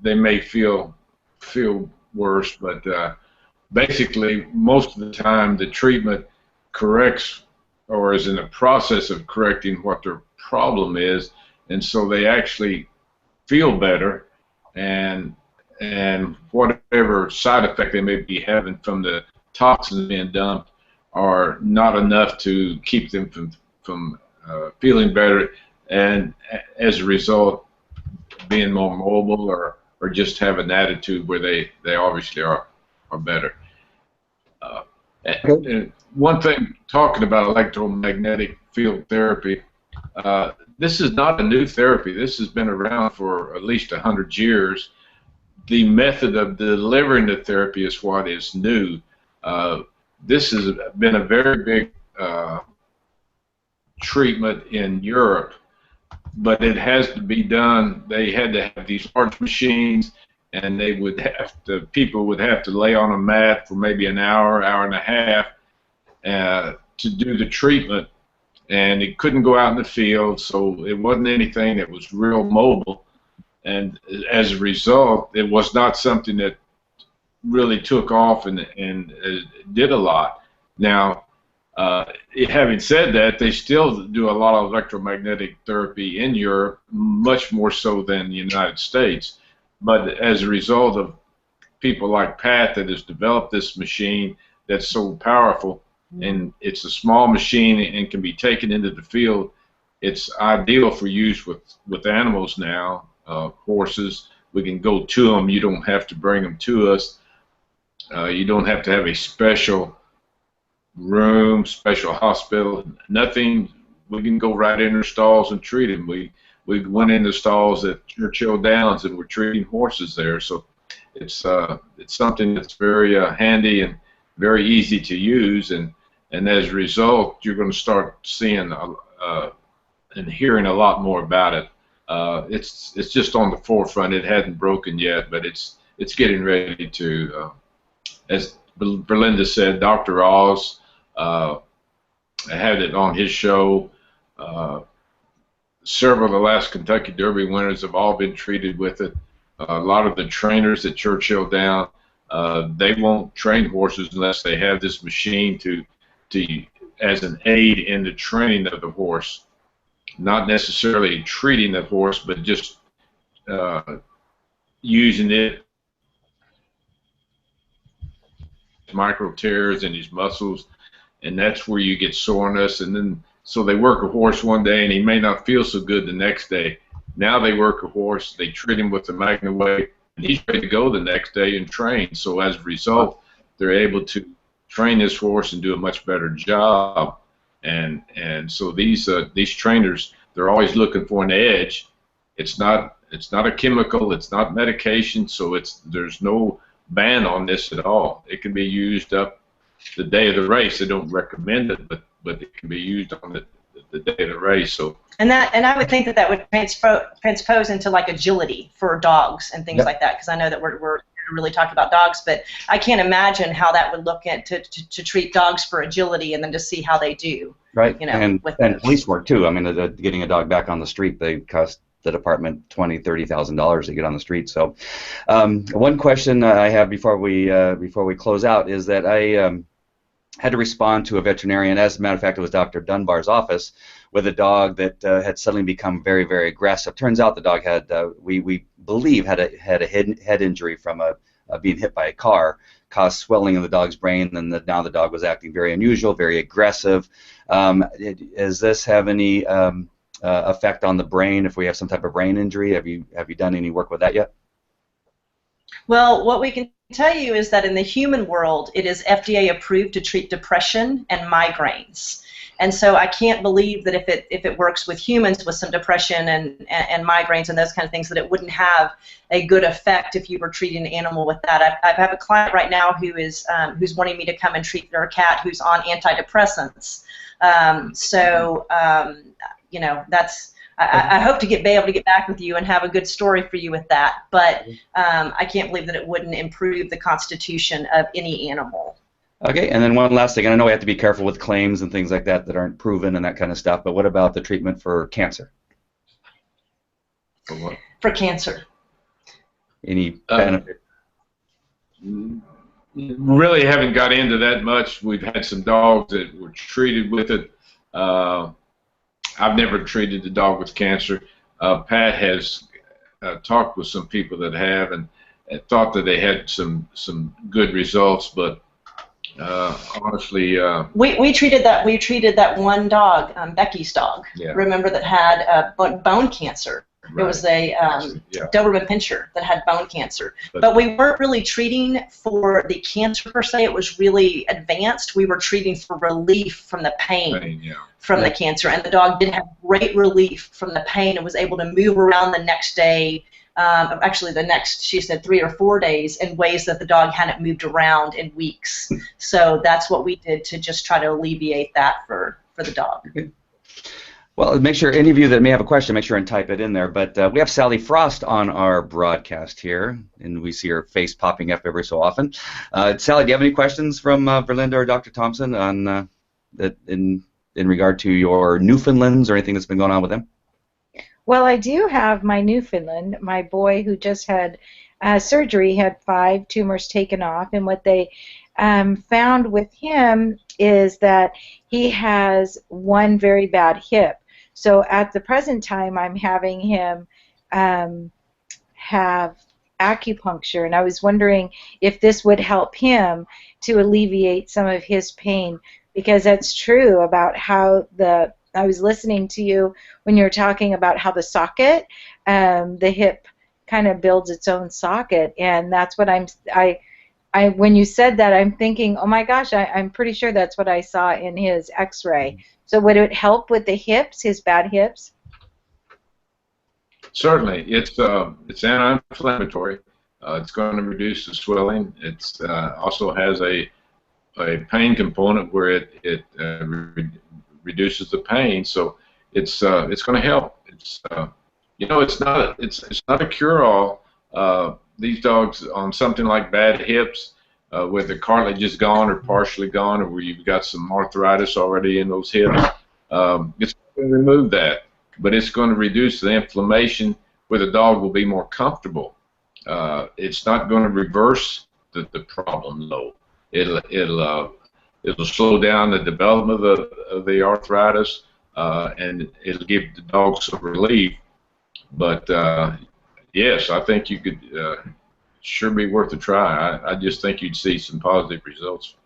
Speaker 3: they may feel worse, but basically most of the time the treatment corrects or is in the process of correcting what their problem is, and so they actually feel better, and whatever side effect they may be having from the toxins being dumped are not enough to keep them from feeling better, and as a result being more mobile or just have an attitude where they obviously are better. And one thing, talking about electromagnetic field therapy, this is not a new therapy. This has been around for at least 100 years. The method of delivering the therapy is what is new. This has been a very big treatment in Europe, but it has to be done. They had to have these large machines, and people would have to lay on a mat for maybe an hour and a half to do the treatment, and it couldn't go out in the field, so it wasn't anything that was real mobile, and as a result, it was not something that really took off and did a lot. Now, having said that, they still do a lot of electromagnetic therapy in Europe, much more so than the United States. But as a result of people like Pat that has developed this machine that's so powerful, and it's a small machine and can be taken into the field, it's ideal for use with animals now. Horses, we can go to them. You don't have to bring them to us. You don't have to have a special room, special hospital, nothing. We can go right in their stalls and treat them. We went in the stalls at Churchill Downs and we're treating horses there. So it's something that's very handy and very easy to use, and as a result, you're going to start seeing and hearing a lot more about it. It's just on the forefront. It hadn't broken yet, but it's getting ready to. As Berlinda said, Dr. Oz had it on his show. Several of the last Kentucky Derby winners have all been treated with it. A lot of the trainers at Churchill Down, they won't train horses unless they have this machine to as an aid in the training of the horse. Not necessarily treating the horse, but just using it, micro tears in his muscles, and that's where you get soreness. And then so they work a horse one day and he may not feel so good the next day. Now they work a horse, they treat him with the MagnaWave, and he's ready to go the next day and train. So as a result, they're able to train this horse and do a much better job. And so these trainers, they're always looking for an edge. It's not a chemical, it's not medication, so there's no ban on this at all. It can be used up the day of the race. They don't recommend it, but it can be used on the day of the race. So
Speaker 2: and I would think that would transpose into like agility for dogs and things like that, because I know that we're really talking about dogs, but I can't imagine how that would look at to treat dogs for agility and then to see how they do. Right. You know,
Speaker 1: and police work too. I mean, getting a dog back on the street, they cost the department $20,000-$30,000 to get on the street. So, one question I have before we close out is that I had to respond to a veterinarian. As a matter of fact, it was Dr. Dunbar's office with a dog that had suddenly become very, very aggressive. Turns out the dog had, we believe, had a head injury from being hit by a car, caused swelling in the dog's brain, and now the dog was acting very unusual, very aggressive. Does this have any effect on the brain if we have some type of brain injury? Have you done any work with that yet?
Speaker 2: Well, what we can tell you is that in the human world, it is FDA approved to treat depression and migraines. And so I can't believe that if it works with humans with some depression and migraines and those kind of things, that it wouldn't have a good effect if you were treating an animal with that. I have a client right now who's wanting me to come and treat their cat who's on antidepressants. You know, that's. I hope to be able to get back with you and have a good story for you with that, but I can't believe that it wouldn't improve the constitution of any animal.
Speaker 1: Okay, and then one last thing. And I know we have to be careful with claims and things like that that aren't proven and that kind of stuff, but what about the treatment for cancer?
Speaker 3: For what?
Speaker 2: For cancer.
Speaker 1: Any benefit?
Speaker 3: Really haven't got into that much. We've had some dogs that were treated with it. I've never treated the dog with cancer. Pat has talked with some people that have and thought that they had some good results, but honestly,
Speaker 2: We treated that one dog, Becky's dog.
Speaker 3: Yeah.
Speaker 2: Remember, that had bone cancer.
Speaker 3: Right.
Speaker 2: It was a
Speaker 3: Yeah.
Speaker 2: Doberman Pinscher that had bone cancer.
Speaker 3: But-
Speaker 2: But we weren't really treating for the cancer per se. It was really advanced. We were treating for relief from the pain
Speaker 3: yeah.
Speaker 2: from the cancer. And the dog did have great relief from the pain and was able to move around the next day. Actually, the next, she said, 3 or 4 days in ways that the dog hadn't moved around in weeks. So that's what we did to just try to alleviate that for the dog.
Speaker 1: Well, make sure any of you that may have a question, make sure and type it in there. But we have Sally Frost on our broadcast here, and we see her face popping up every so often. Sally, do you have any questions from Verlinda or Dr. Thompson on that in regard to your Newfoundlands or anything that's been going on with them?
Speaker 7: Well, I do have my Newfoundland, my boy who just had surgery, had 5 tumors taken off, and what they found with him is that he has one very bad hip. So at the present time, I'm having him have acupuncture, and I was wondering if this would help him to alleviate some of his pain, because that's true about how I was listening to you when you were talking about how the socket, the hip kind of builds its own socket, and that's what when you said that, I'm thinking, oh my gosh, I'm pretty sure that's what I saw in his x-ray. So would it help with the hips, his bad hips?
Speaker 3: Certainly, it's anti-inflammatory. It's going to reduce the swelling. It's also has a pain component where it reduces the pain. So it's going to help. It's it's not a cure-all. These dogs on something like bad hips, where the cartilage is gone or partially gone, or where you've got some arthritis already in those hips, it's going to remove that, but it's going to reduce the inflammation where the dog will be more comfortable. It's not going to reverse the problem, though. It'll slow down the development of the arthritis, and it'll give the dog some relief. But yes, I think you could sure be worth a try. I just think you'd see some positive results.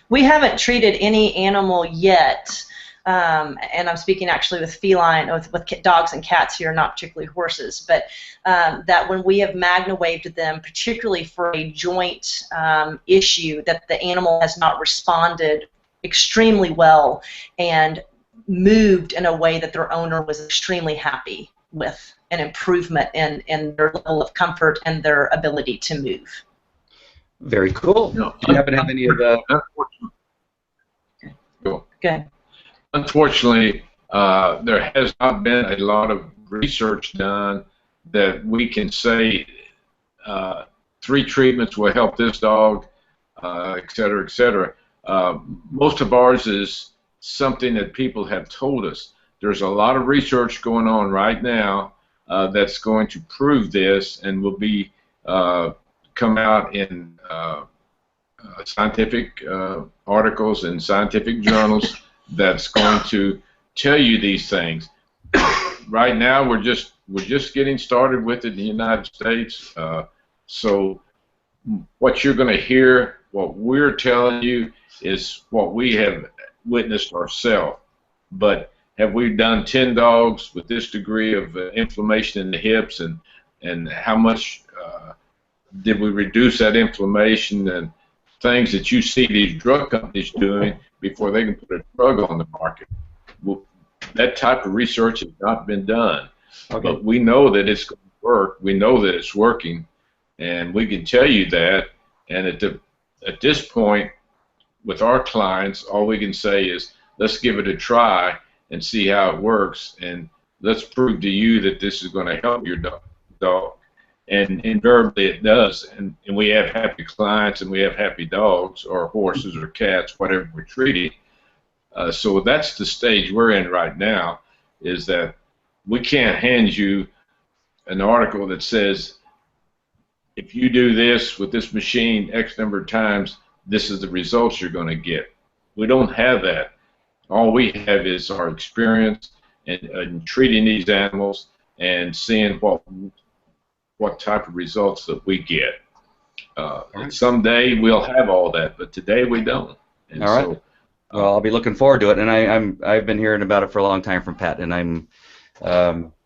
Speaker 2: We haven't treated any animal yet, and I'm speaking actually with feline, with dogs and cats here, not particularly horses, but that when we have MagnaWaved them, particularly for a joint issue, that the animal has not responded extremely well and moved in a way that their owner was extremely happy with, an improvement in their level of comfort and their ability to move.
Speaker 1: Very cool.
Speaker 3: No,
Speaker 1: Do you happen to have any of the...
Speaker 2: Good.
Speaker 3: Unfortunately, there has not been a lot of research done that we can say 3 treatments will help this dog, et cetera, et cetera. Most of ours is something that people have told us. There's a lot of research going on right now that's going to prove this and will be come out in scientific articles and scientific journals that's going to tell you these things. Right now, we're just getting started with it in the United States. So what you're going to hear, what we're telling you, is what we have witnessed ourselves. But have we done 10 dogs with this degree of inflammation in the hips, and how much did we reduce that inflammation and things that you see these drug companies doing before they can put a drug on the market? Well, that type of research has not been done.
Speaker 1: Okay.
Speaker 3: But we know that it's going to work. We know that it's working, and we can tell you that. And at this point, with our clients, all we can say is, let's give it a try and see how it works, and let's prove to you that this is going to help your dog. And invariably it does. And we have happy clients and we have happy dogs or horses or cats, whatever we're treating. So that's the stage we're in right now, is that we can't hand you an article that says, if you do this with this machine X number of times, this is the results you're going to get. We don't have that. All we have is our experience in treating these animals and seeing what type of results that we get. Someday we'll have all that, but today we don't. And
Speaker 1: all right. Well, I'll be looking forward to it, and I've been hearing about it for a long time from Pat, and I'm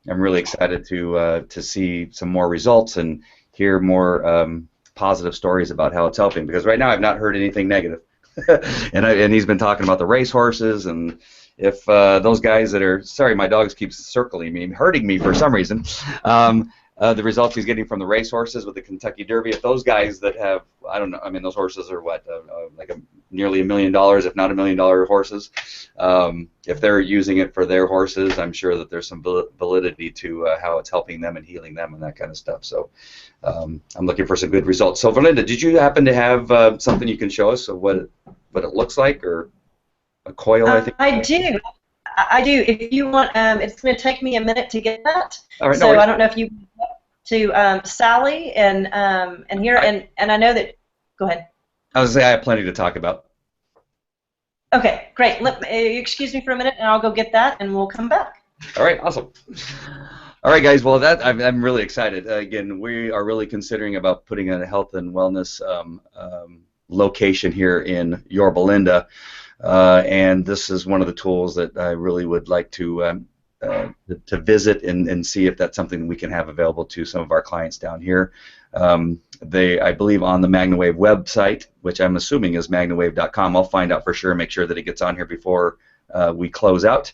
Speaker 1: really excited to see some more results and hear more positive stories about how it's helping, because right now I've not heard anything negative. and he's been talking about the race horses, and if those guys that are, sorry, my dogs keep circling me, hurting me for some reason, the results he's getting from the race horses with the Kentucky Derby, if those guys that have, I don't know, I mean, those horses are what, like nearly $1 million, if not $1 million horses, if they're using it for their horses, I'm sure that there's some validity to how it's helping them and healing them and that kind of stuff. So I'm looking for some good results. So Verlinda, did you happen to have something you can show us of what it looks like, or a coil, I think?
Speaker 2: I do. If you want, it's going to take me a minute to get that.
Speaker 1: All right,
Speaker 2: so
Speaker 1: no
Speaker 2: I don't know if you to Sally and here and I know that. Go ahead.
Speaker 1: I was going to say I have plenty to talk about.
Speaker 2: Okay, great. Excuse me for a minute, and I'll go get that, and we'll come back.
Speaker 1: All right, awesome. All right, guys. Well, I'm really excited. Again, we are really considering about putting a health and wellness location here in Yorba Linda. And this is one of the tools that I really would like to visit and see if that's something we can have available to some of our clients down here. I believe on the MagnaWave website, which I'm assuming is magnawave.com. I'll find out for sure and make sure that it gets on here before we close out.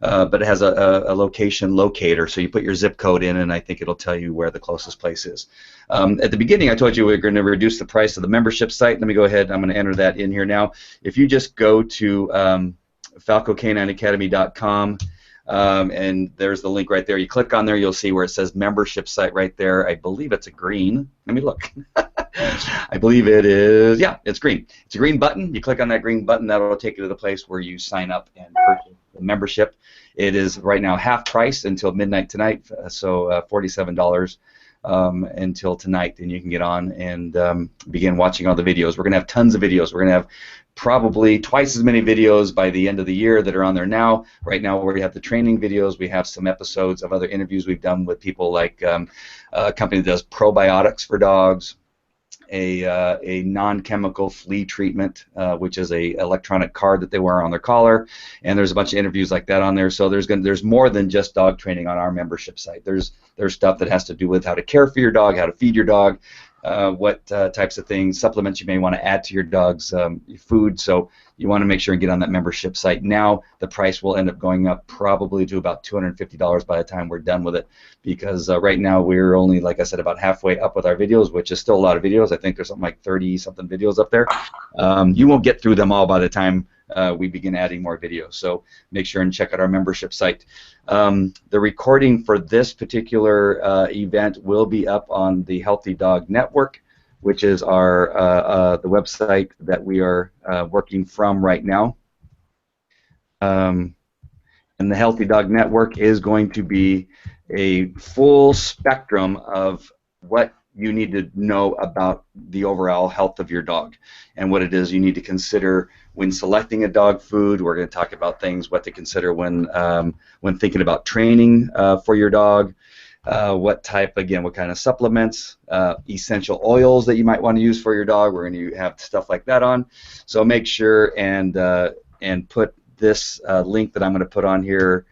Speaker 1: But it has a location locator, so you put your zip code in, and I think it'll tell you where the closest place is. At the beginning, I told you we were going to reduce the price of the membership site. Let me go ahead. I'm going to enter that in here now. If you just go to falcocanineacademy.com, and there's the link right there. You click on there, you'll see where it says membership site right there. I believe it's a green. Let me look. I believe it is, yeah, it's green. It's a green button. You click on that green button, that will take you to the place where you sign up and purchase the membership. It is right now half price until midnight tonight, so $47 until tonight, and you can get on and begin watching all the videos. We're going to have tons of videos. We're going to have probably twice as many videos by the end of the year that are on there now. Right now we have the training videos. We have some episodes of other interviews we've done with people like a company that does probiotics for dogs, a non-chemical flea treatment, which is a electronic card that they wear on their collar, and there's a bunch of interviews like that on there. So there's more than just dog training on our membership site. There's stuff that has to do with how to care for your dog, how to feed your dog, what types of things, supplements you may want to add to your dog's food. So you want to make sure and get on that membership site now. The price will end up going up probably to about $250 by the time we're done with it, because right now we're only, like I said, about halfway up with our videos, which is still a lot of videos. I think there's something like 30-something videos up there. You won't get through them all by the time we begin adding more videos. So make sure and check out our membership site. The recording for this particular event will be up on the Healthy Dog Network, which is our the website that we are working from right now. And the Healthy Dog Network is going to be a full spectrum of what you need to know about the overall health of your dog and what it is you need to consider when selecting a dog food. We're going to talk about things, what to consider when thinking about training for your dog, what kind of supplements, essential oils that you might want to use for your dog. We're going to have stuff like that on. So make sure and put this link that I'm going to put on here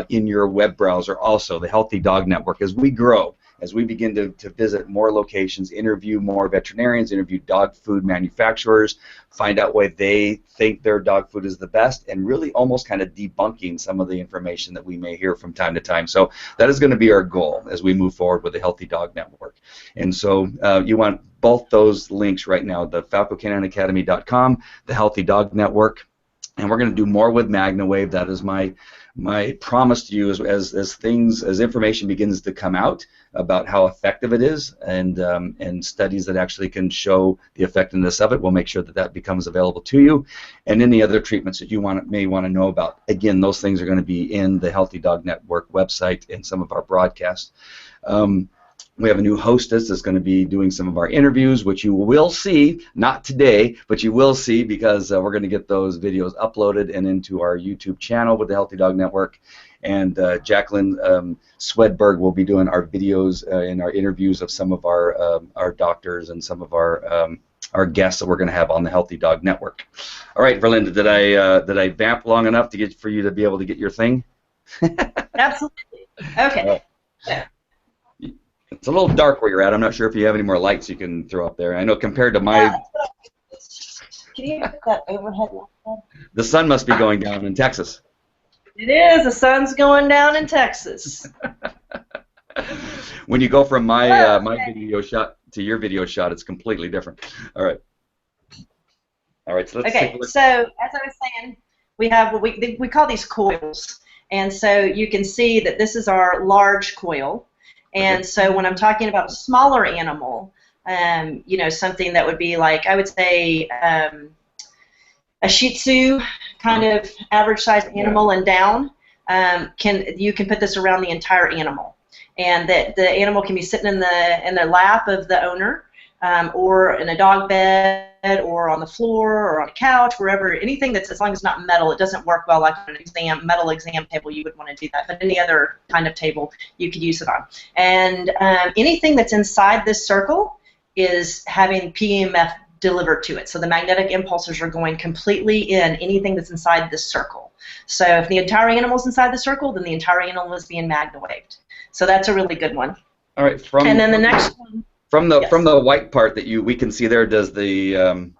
Speaker 1: in your web browser also, the Healthy Dog Network. As we grow, as we begin to visit more locations, interview more veterinarians, interview dog food manufacturers, find out why they think their dog food is the best, and really almost kind of debunking some of the information that we may hear from time to time. So that is going to be our goal as we move forward with the Healthy Dog Network. And so you want both those links right now, the FalcoCanineAcademy.com, the Healthy Dog Network. And we're going to do more with MagnaWave. That is my promise to you as information begins to come out about how effective it is, and studies that actually can show the effectiveness of it. We'll make sure that that becomes available to you, and any other treatments that you may want to know about. Again, those things are going to be in the Healthy Dog Network website and some of our broadcasts. We have a new hostess that's going to be doing some of our interviews, which you will see, not today, but you will see, because we're going to get those videos uploaded and into our YouTube channel with the Healthy Dog Network. And Jacqueline Swedberg will be doing our videos and our interviews of some of our doctors and some of our guests that we're going to have on the Healthy Dog Network. All right, Verlinda, did I vamp long enough for you to be able to get your thing?
Speaker 2: Absolutely. Okay.
Speaker 1: Yeah. It's a little dark where you're at. I'm not sure if you have any more lights you can throw up there. I know compared to my...
Speaker 2: Can you put that overhead light?
Speaker 1: The sun must be going down in Texas.
Speaker 2: It is. The sun's going down in Texas.
Speaker 1: When you go from my video shot to your video shot, it's completely different. All right. All right. So let's take a look.
Speaker 2: So as I was saying, we have what we call these coils, and so you can see that this is our large coil. And so when I'm talking about a smaller animal, you know, something that would be like, I would say, a Shih Tzu kind of average-sized animal and down, you can put this around the entire animal, and that the animal can be sitting in the lap of the owner, or in a dog bed, or on the floor, or on a couch, wherever. Anything that's, as long as it's not metal, it doesn't work well like on an metal exam table. You would want to do that, but any other kind of table you could use it on. And anything that's inside this circle is having PEMF delivered to it. So the magnetic impulses are going completely in anything that's inside this circle. So if the entire animal is inside the circle, then the entire animal is being magna-waved. So that's a really good one.
Speaker 1: All right.
Speaker 2: And then the next one.
Speaker 1: From the white part that we can see there, does the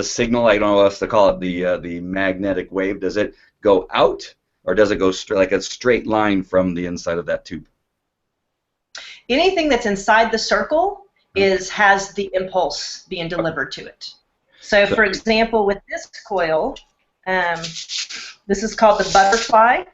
Speaker 1: signal, I don't know what else to call it, the magnetic wave, does it go out, or does it go like a straight line from the inside of that tube?
Speaker 2: Anything that's inside the circle has the impulse being delivered to it. So for example, with this coil, this is called the butterfly,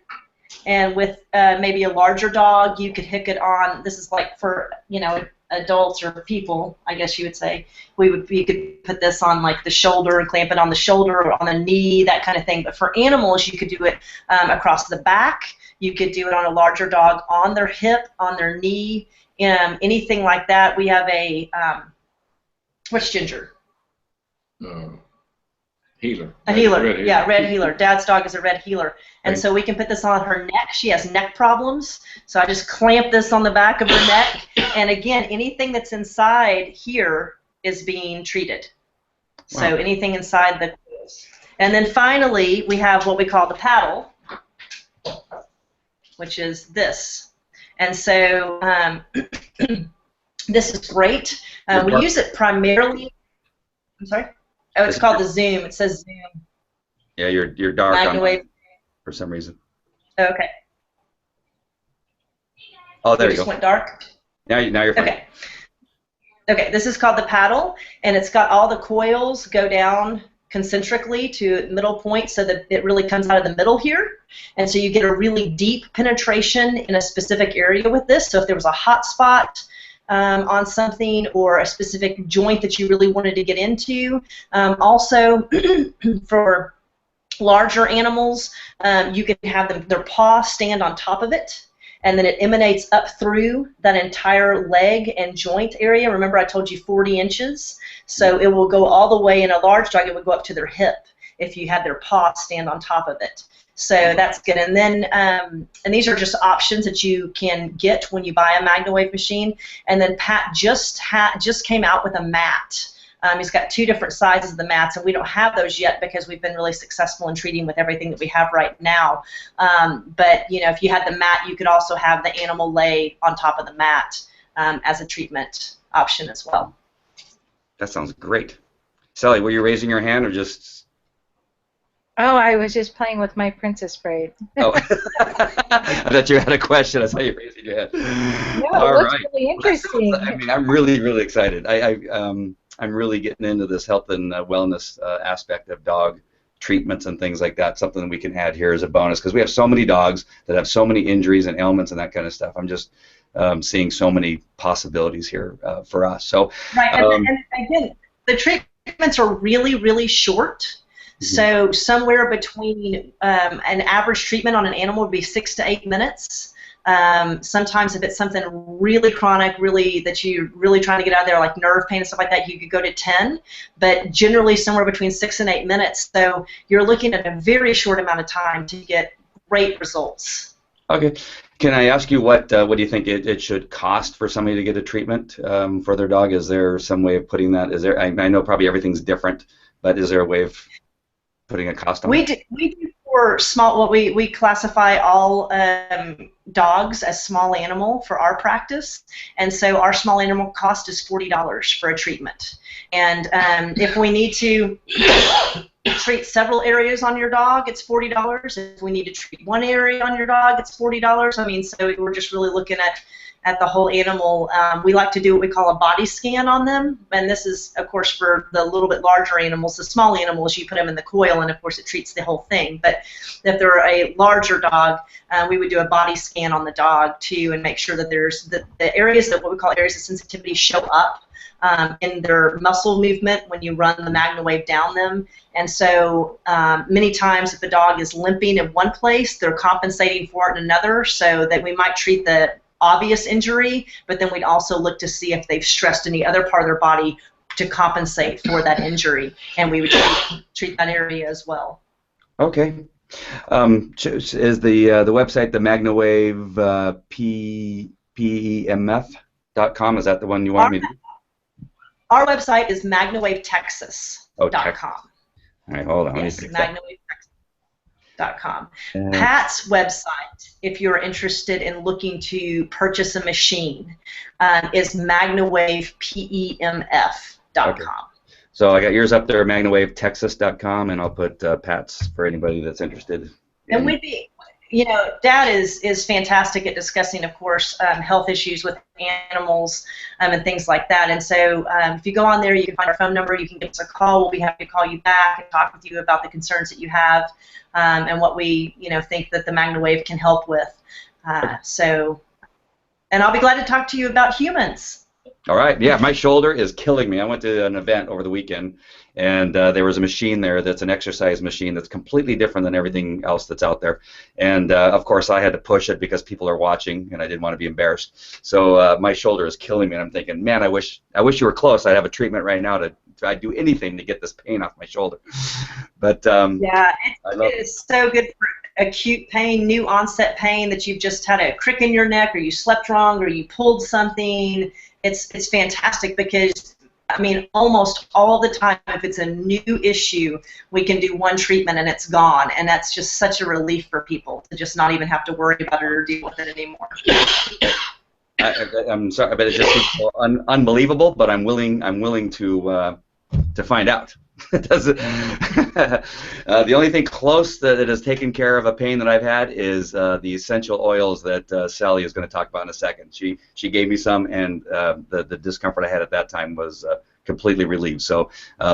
Speaker 2: and with maybe a larger dog, you could hook it on. This is like for, you know, adults or people, I guess you would say, you could put this on like the shoulder and clamp it on the shoulder or on the knee, that kind of thing. But for animals, you could do it across the back. You could do it on a larger dog, on their hip, on their knee, anything like that. We have a what's Ginger?
Speaker 3: Heeler.
Speaker 2: A healer, yeah, red healer. Dad's dog is a red healer. And so we can put this on her neck. She has neck problems, so I just clamp this on the back of her neck. And again, anything that's inside here is being treated. Wow. So anything inside the coils. And then finally, we have what we call the paddle, which is this. And so this is great. We use it primarily. I'm sorry? Oh, it's called the Zoom. It says Zoom.
Speaker 1: Yeah, you're dark on for some reason.
Speaker 2: Okay.
Speaker 1: Oh, there you
Speaker 2: just
Speaker 1: go.
Speaker 2: Went dark.
Speaker 1: Now you're fine.
Speaker 2: Okay. Okay, this is called the paddle, and it's got all the coils go down concentrically to middle point so that it really comes out of the middle here. And so you get a really deep penetration in a specific area with this. So if there was a hot spot on something, or a specific joint that you really wanted to get into. Also, for larger animals, you can have their paw stand on top of it, and then it emanates up through that entire leg and joint area. Remember, I told you 40 inches, so it will go all the way. In a large dog, it would go up to their hip if you had their paw stand on top of it. So that's good. And then, and these are just options that you can get when you buy a MagnaWave machine. And then Pat just came out with a mat. He's got 2 different sizes of the mats, and we don't have those yet because we've been really successful in treating with everything that we have right now. But you know, if you had the mat, you could also have the animal lay on top of the mat as a treatment option as well.
Speaker 1: That sounds great. Sally, were you raising your hand or just?
Speaker 7: Oh, I was just playing with my princess braid.
Speaker 1: Oh, I thought you had a question. I saw you raising your head.
Speaker 7: No,
Speaker 1: All
Speaker 7: it looks
Speaker 1: right.
Speaker 7: really interesting.
Speaker 1: I mean, I'm really, really excited. I'm really getting into this health and wellness aspect of dog treatments and things like that, something that we can add here as a bonus, because we have so many dogs that have so many injuries and ailments and that kind of stuff. I'm just seeing so many possibilities here for us. So,
Speaker 2: right, and again, the treatments are really, really short. So somewhere between an average treatment on an animal would be 6 to 8 minutes. Sometimes if it's something really chronic, really that you're really trying to get out of there, like nerve pain and stuff like that, you could go to 10. But generally somewhere between 6 and 8 minutes. So you're looking at a very short amount of time to get great results.
Speaker 1: Okay. Can I ask you what do you think it should cost for somebody to get a treatment for their dog? Is there some way of putting that? Is there? I know probably everything's different, but is there a way of putting a cost on it?
Speaker 2: We do for small. What we classify all dogs as small animal for our practice, and so our small animal cost is $40 for a treatment. And if we need to treat several areas on your dog, it's $40. If we need to treat one area on your dog, it's $40. I mean, so we're just really looking at the whole animal. We like to do what we call a body scan on them, and this is, of course, for the little bit larger animals. The small animals, you put them in the coil, and of course it treats the whole thing. But if they're a larger dog, we would do a body scan on the dog too, and make sure that there's the areas that what we call areas of sensitivity show up in their muscle movement when you run the MagnaWave down them. And so many times if a dog is limping in one place, they're compensating for it in another, so that we might treat the obvious injury, but then we'd also look to see if they've stressed any other part of their body to compensate for that injury, and we would treat that area as well.
Speaker 1: Okay. Is the website the MagnaWave PEMF.com? Is that the one you want me to?
Speaker 2: Our website is MagnaWaveTexas.com.
Speaker 1: All right, hold on.
Speaker 2: Yes, MagnaWaveTexas.com. Pat's website, if you're interested in looking to purchase a machine, is MagnaWavePEMF.com. Okay.
Speaker 1: So I got yours up there, MagnaWaveTexas.com, and I'll put Pat's for anybody that's interested.
Speaker 2: And we'd be, you know, Dad is fantastic at discussing, of course, health issues with animals and things like that. And so if you go on there, you can find our phone number. You can give us a call. We'll be happy to call you back and talk with you about the concerns that you have and what we, you know, think that the MagnaWave can help with. And I'll be glad to talk to you about humans.
Speaker 1: All right. Yeah, my shoulder is killing me. I went to an event over the weekend, and there was a machine there that's an exercise machine that's completely different than everything else that's out there. And, of course, I had to push it because people are watching, and I didn't want to be embarrassed. So my shoulder is killing me, and I'm thinking, man, I wish you were close. I'd have a treatment right now to try to do anything to get this pain off my shoulder. But
Speaker 2: yeah, it is so good for acute pain, new onset pain that you've just had a crick in your neck, or you slept wrong, or you pulled something. It's fantastic because, I mean, almost all the time, if it's a new issue, we can do one treatment and it's gone, and that's just such a relief for people to just not even have to worry about it or deal with it anymore.
Speaker 1: I'm sorry, but it just seems unbelievable. But I'm willing to find out. The only thing close that has taken care of a pain that I've had is the essential oils that Sally is going to talk about in a second. She gave me some, and the discomfort I had at that time was completely relieved. So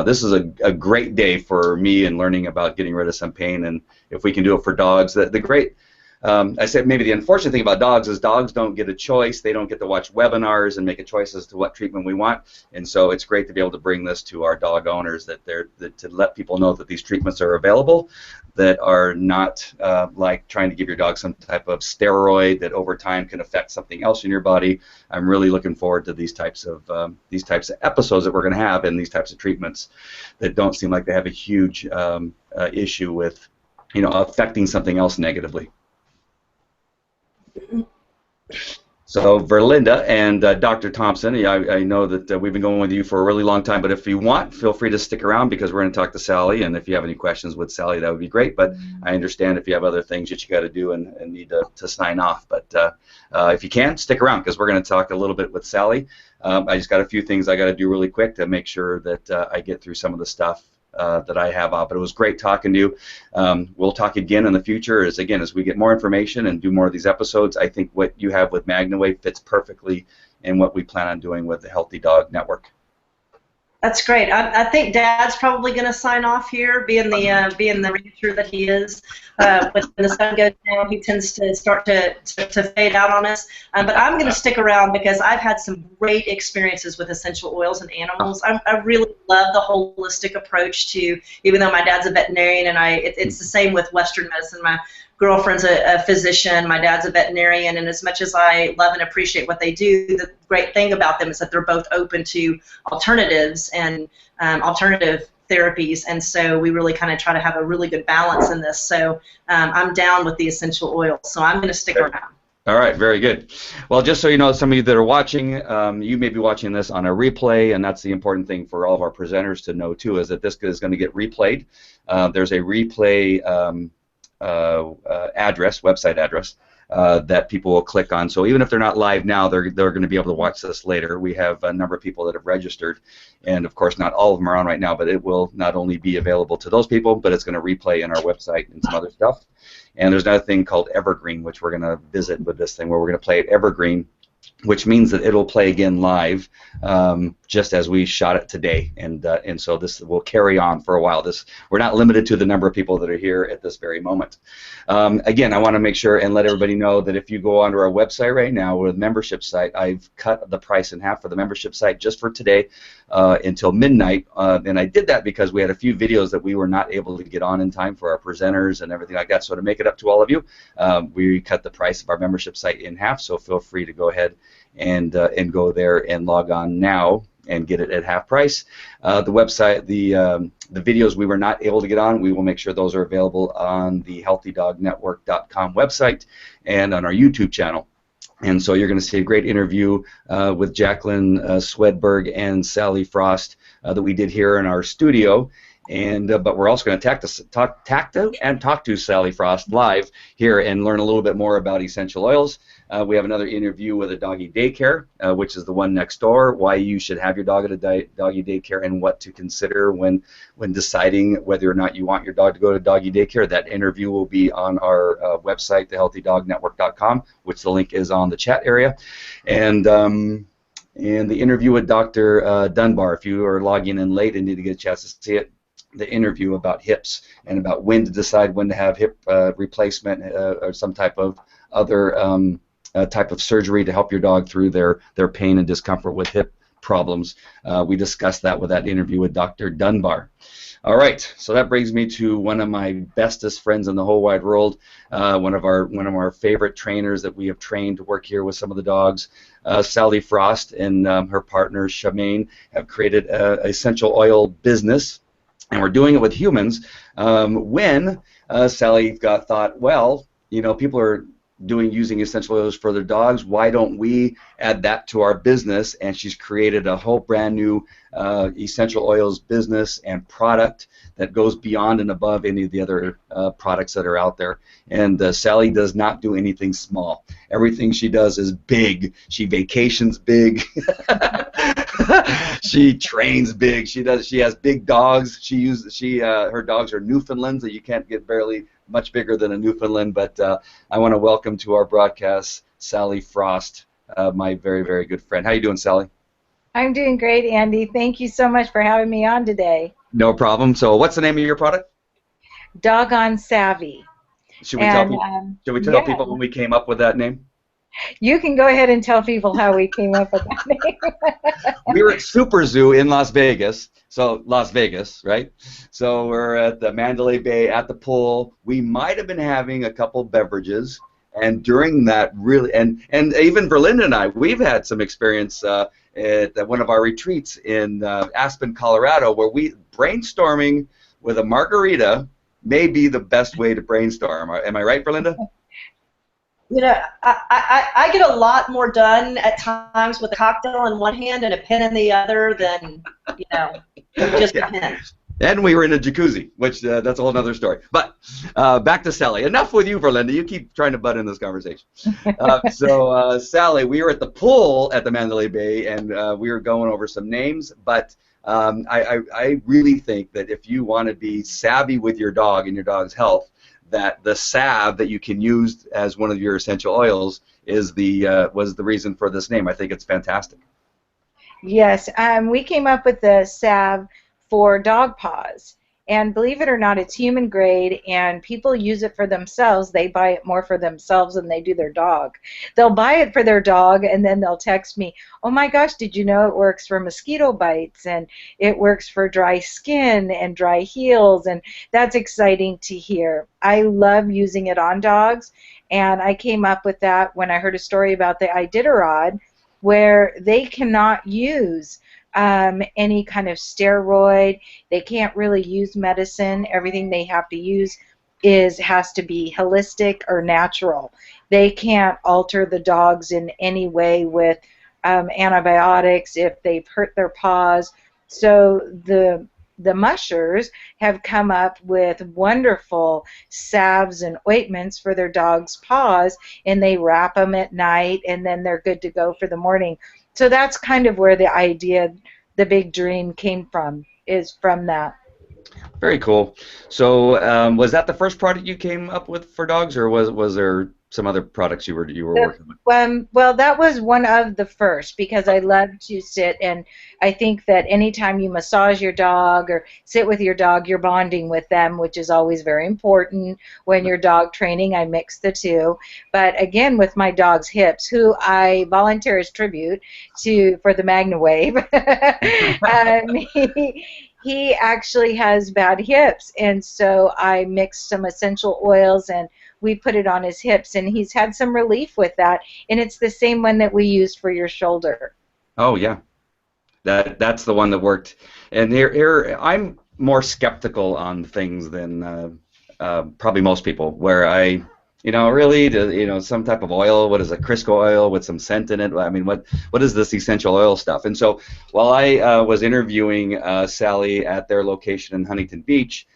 Speaker 1: this is a great day for me in learning about getting rid of some pain, and if we can do it for dogs, the great. I said maybe the unfortunate thing about dogs is dogs don't get a choice. They don't get to watch webinars and make a choice as to what treatment we want. And so it's great to be able to bring this to our dog owners, that to let people know that these treatments are available, that are not like trying to give your dog some type of steroid that over time can affect something else in your body. I'm really looking forward to these types of episodes that we're going to have, and these types of treatments that don't seem like they have a huge issue with, you know, affecting something else negatively. So Verlinda and Dr. Thompson, I know that we've been going with you for a really long time, but if you want, feel free to stick around because we're going to talk to Sally, and if you have any questions with Sally, that would be great, but I understand if you have other things that you got to do and need to sign off, but if you can, stick around because we're going to talk a little bit with Sally. I just got a few things I got to do really quick to make sure that I get through some of the stuff that I have out, but it was great talking to you. We'll talk again in the future as we get more information and do more of these episodes. I think what you have with MagnaWave fits perfectly in what we plan on doing with the Healthy Dog Network.
Speaker 2: That's great. I think Dad's probably going to sign off here, being the rancher that he is. When the sun goes down, he tends to start to fade out on us. But I'm going to stick around because I've had some great experiences with essential oils and animals. I really love the holistic approach to, even though my dad's a veterinarian, and it's the same with Western medicine. My girlfriend's a physician, my dad's a veterinarian, and as much as I love and appreciate what they do, the great thing about them is that they're both open to alternatives and alternative therapies, and so we really kind of try to have a really good balance in this. So I'm down with the essential oils, so I'm going to stick around.
Speaker 1: All right, very good. Well, just so you know, some of you that are watching, you may be watching this on a replay, and that's the important thing for all of our presenters to know too, is that this is going to get replayed. There's a replay website address that people will click on. So even if they're not live now, they're going to be able to watch this later. We have a number of people that have registered, and of course not all of them are on right now, but it will not only be available to those people, but it's going to replay in our website and some other stuff. And there's another thing called Evergreen, which we're going to visit with this thing, where we're going to play it Evergreen, which means that it'll play again live, just as we shot it today, and so this will carry on for a while. We're not limited to the number of people that are here at this very moment. Again, I want to make sure and let everybody know that if you go onto our website right now, with membership site, I've cut the price in half for the membership site just for today until midnight, and I did that because we had a few videos that we were not able to get on in time for our presenters and everything like that. So to make it up to all of you, we cut the price of our membership site in half. So feel free to go ahead and go there and log on now and get it at half price. The website, the videos we were not able to get on, we will make sure those are available on the HealthyDogNetwork.com website and on our YouTube channel. And so you're going to see a great interview with Jacqueline Swedberg and Sally Frost that we did here in our studio. And but we're also going to talk to Sally Frost live here and learn a little bit more about essential oils. We have another interview with a doggy daycare, which is the one next door, why you should have your dog at a doggy daycare and what to consider when deciding whether or not you want your dog to go to doggy daycare. That interview will be on our website, thehealthydognetwork.com, which the link is on the chat area. And the interview with Dr. Dunbar, if you are logging in late and need to get a chance to see it, the interview about hips and about when to decide when to have hip replacement or some type of other type of surgery to help your dog through their pain and discomfort with hip problems. We discussed that with that interview with Dr. Dunbar. All right, so that brings me to one of my bestest friends in the whole wide world, one of our favorite trainers that we have trained to work here with some of the dogs. Sally Frost and her partner Shamaine have created an essential oil business, and we're doing it with humans. When Sally thought, well, you know, people are using essential oils for their dogs, why don't we add that to our business? And she's created a whole brand new essential oils business and product that goes beyond and above any of the other products that are out there. And Sally does not do anything small. Everything she does is big. She vacations big. She trains big. She has big dogs. Her dogs are Newfoundlands that you can't get barely much bigger than a Newfoundland. But I want to welcome to our broadcast Sally Frost, my very, very good friend. How you doing, Sally?
Speaker 7: I'm doing great, Andy. Thank you so much for having me on today.
Speaker 1: No problem. So what's the name of your product?
Speaker 7: Doggone Savvy.
Speaker 1: Should we tell people when we came up with that name?
Speaker 7: You can go ahead and tell people how we came up with that name.
Speaker 1: We were at Super Zoo in Las Vegas. So Las Vegas, right? So we're at the Mandalay Bay at the pool. We might have been having a couple beverages, and during that and even Verlinda and I, we've had some experience at one of our retreats in Aspen, Colorado, where brainstorming with a margarita may be the best way to brainstorm. Am I right, Verlinda?
Speaker 2: You know, I get a lot more done at times with a cocktail in one hand and a pen in the other than, you know, just a pen.
Speaker 1: And we were in a jacuzzi, which that's a whole other story. But back to Sally. Enough with you, Verlinda. You keep trying to butt in this conversation. So Sally, we were at the pool at the Mandalay Bay, and we were going over some names. But I really think that if you want to be savvy with your dog and your dog's health, that the salve that you can use as one of your essential oils was the reason for this name. I think it's fantastic.
Speaker 7: Yes, we came up with the salve for dog paws. And believe it or not, it's human grade, and people use it for themselves. They buy it more for themselves than they do their dog. They'll buy it for their dog, and then they'll text me, oh my gosh, did you know it works for mosquito bites, and it works for dry skin and dry heels, and that's exciting to hear. I love using it on dogs, and I came up with that when I heard a story about the Iditarod, where they cannot use any kind of steroid. They can't really use medicine. Everything they have to use has to be holistic or natural. They can't alter the dogs in any way with antibiotics if they've hurt their paws. So the mushers have come up with wonderful salves and ointments for their dog's paws, and they wrap them at night, and then they're good to go for the morning. So that's kind of where the idea, the big dream came from, is from that.
Speaker 1: Very cool. So was that the first product you came up with for dogs, or was there some other products you were working with?
Speaker 7: Well, that was one of the first, because I love to sit, and I think that anytime you massage your dog or sit with your dog, you're bonding with them, which is always very important. When you're dog training, I mix the two. But again, with my dog's hips, who I volunteer as tribute to for the MagnaWave, he actually has bad hips, and so I mixed some essential oils and we put it on his hips, and he's had some relief with that, and it's the same one that we used for your shoulder.
Speaker 1: Oh yeah, that's the one that worked. And here I'm more skeptical on things than probably most people, where I, really, some type of oil, what is a Crisco oil with some scent in it? I mean, what is this essential oil stuff? And so while I was interviewing Sally at their location in Huntington Beach,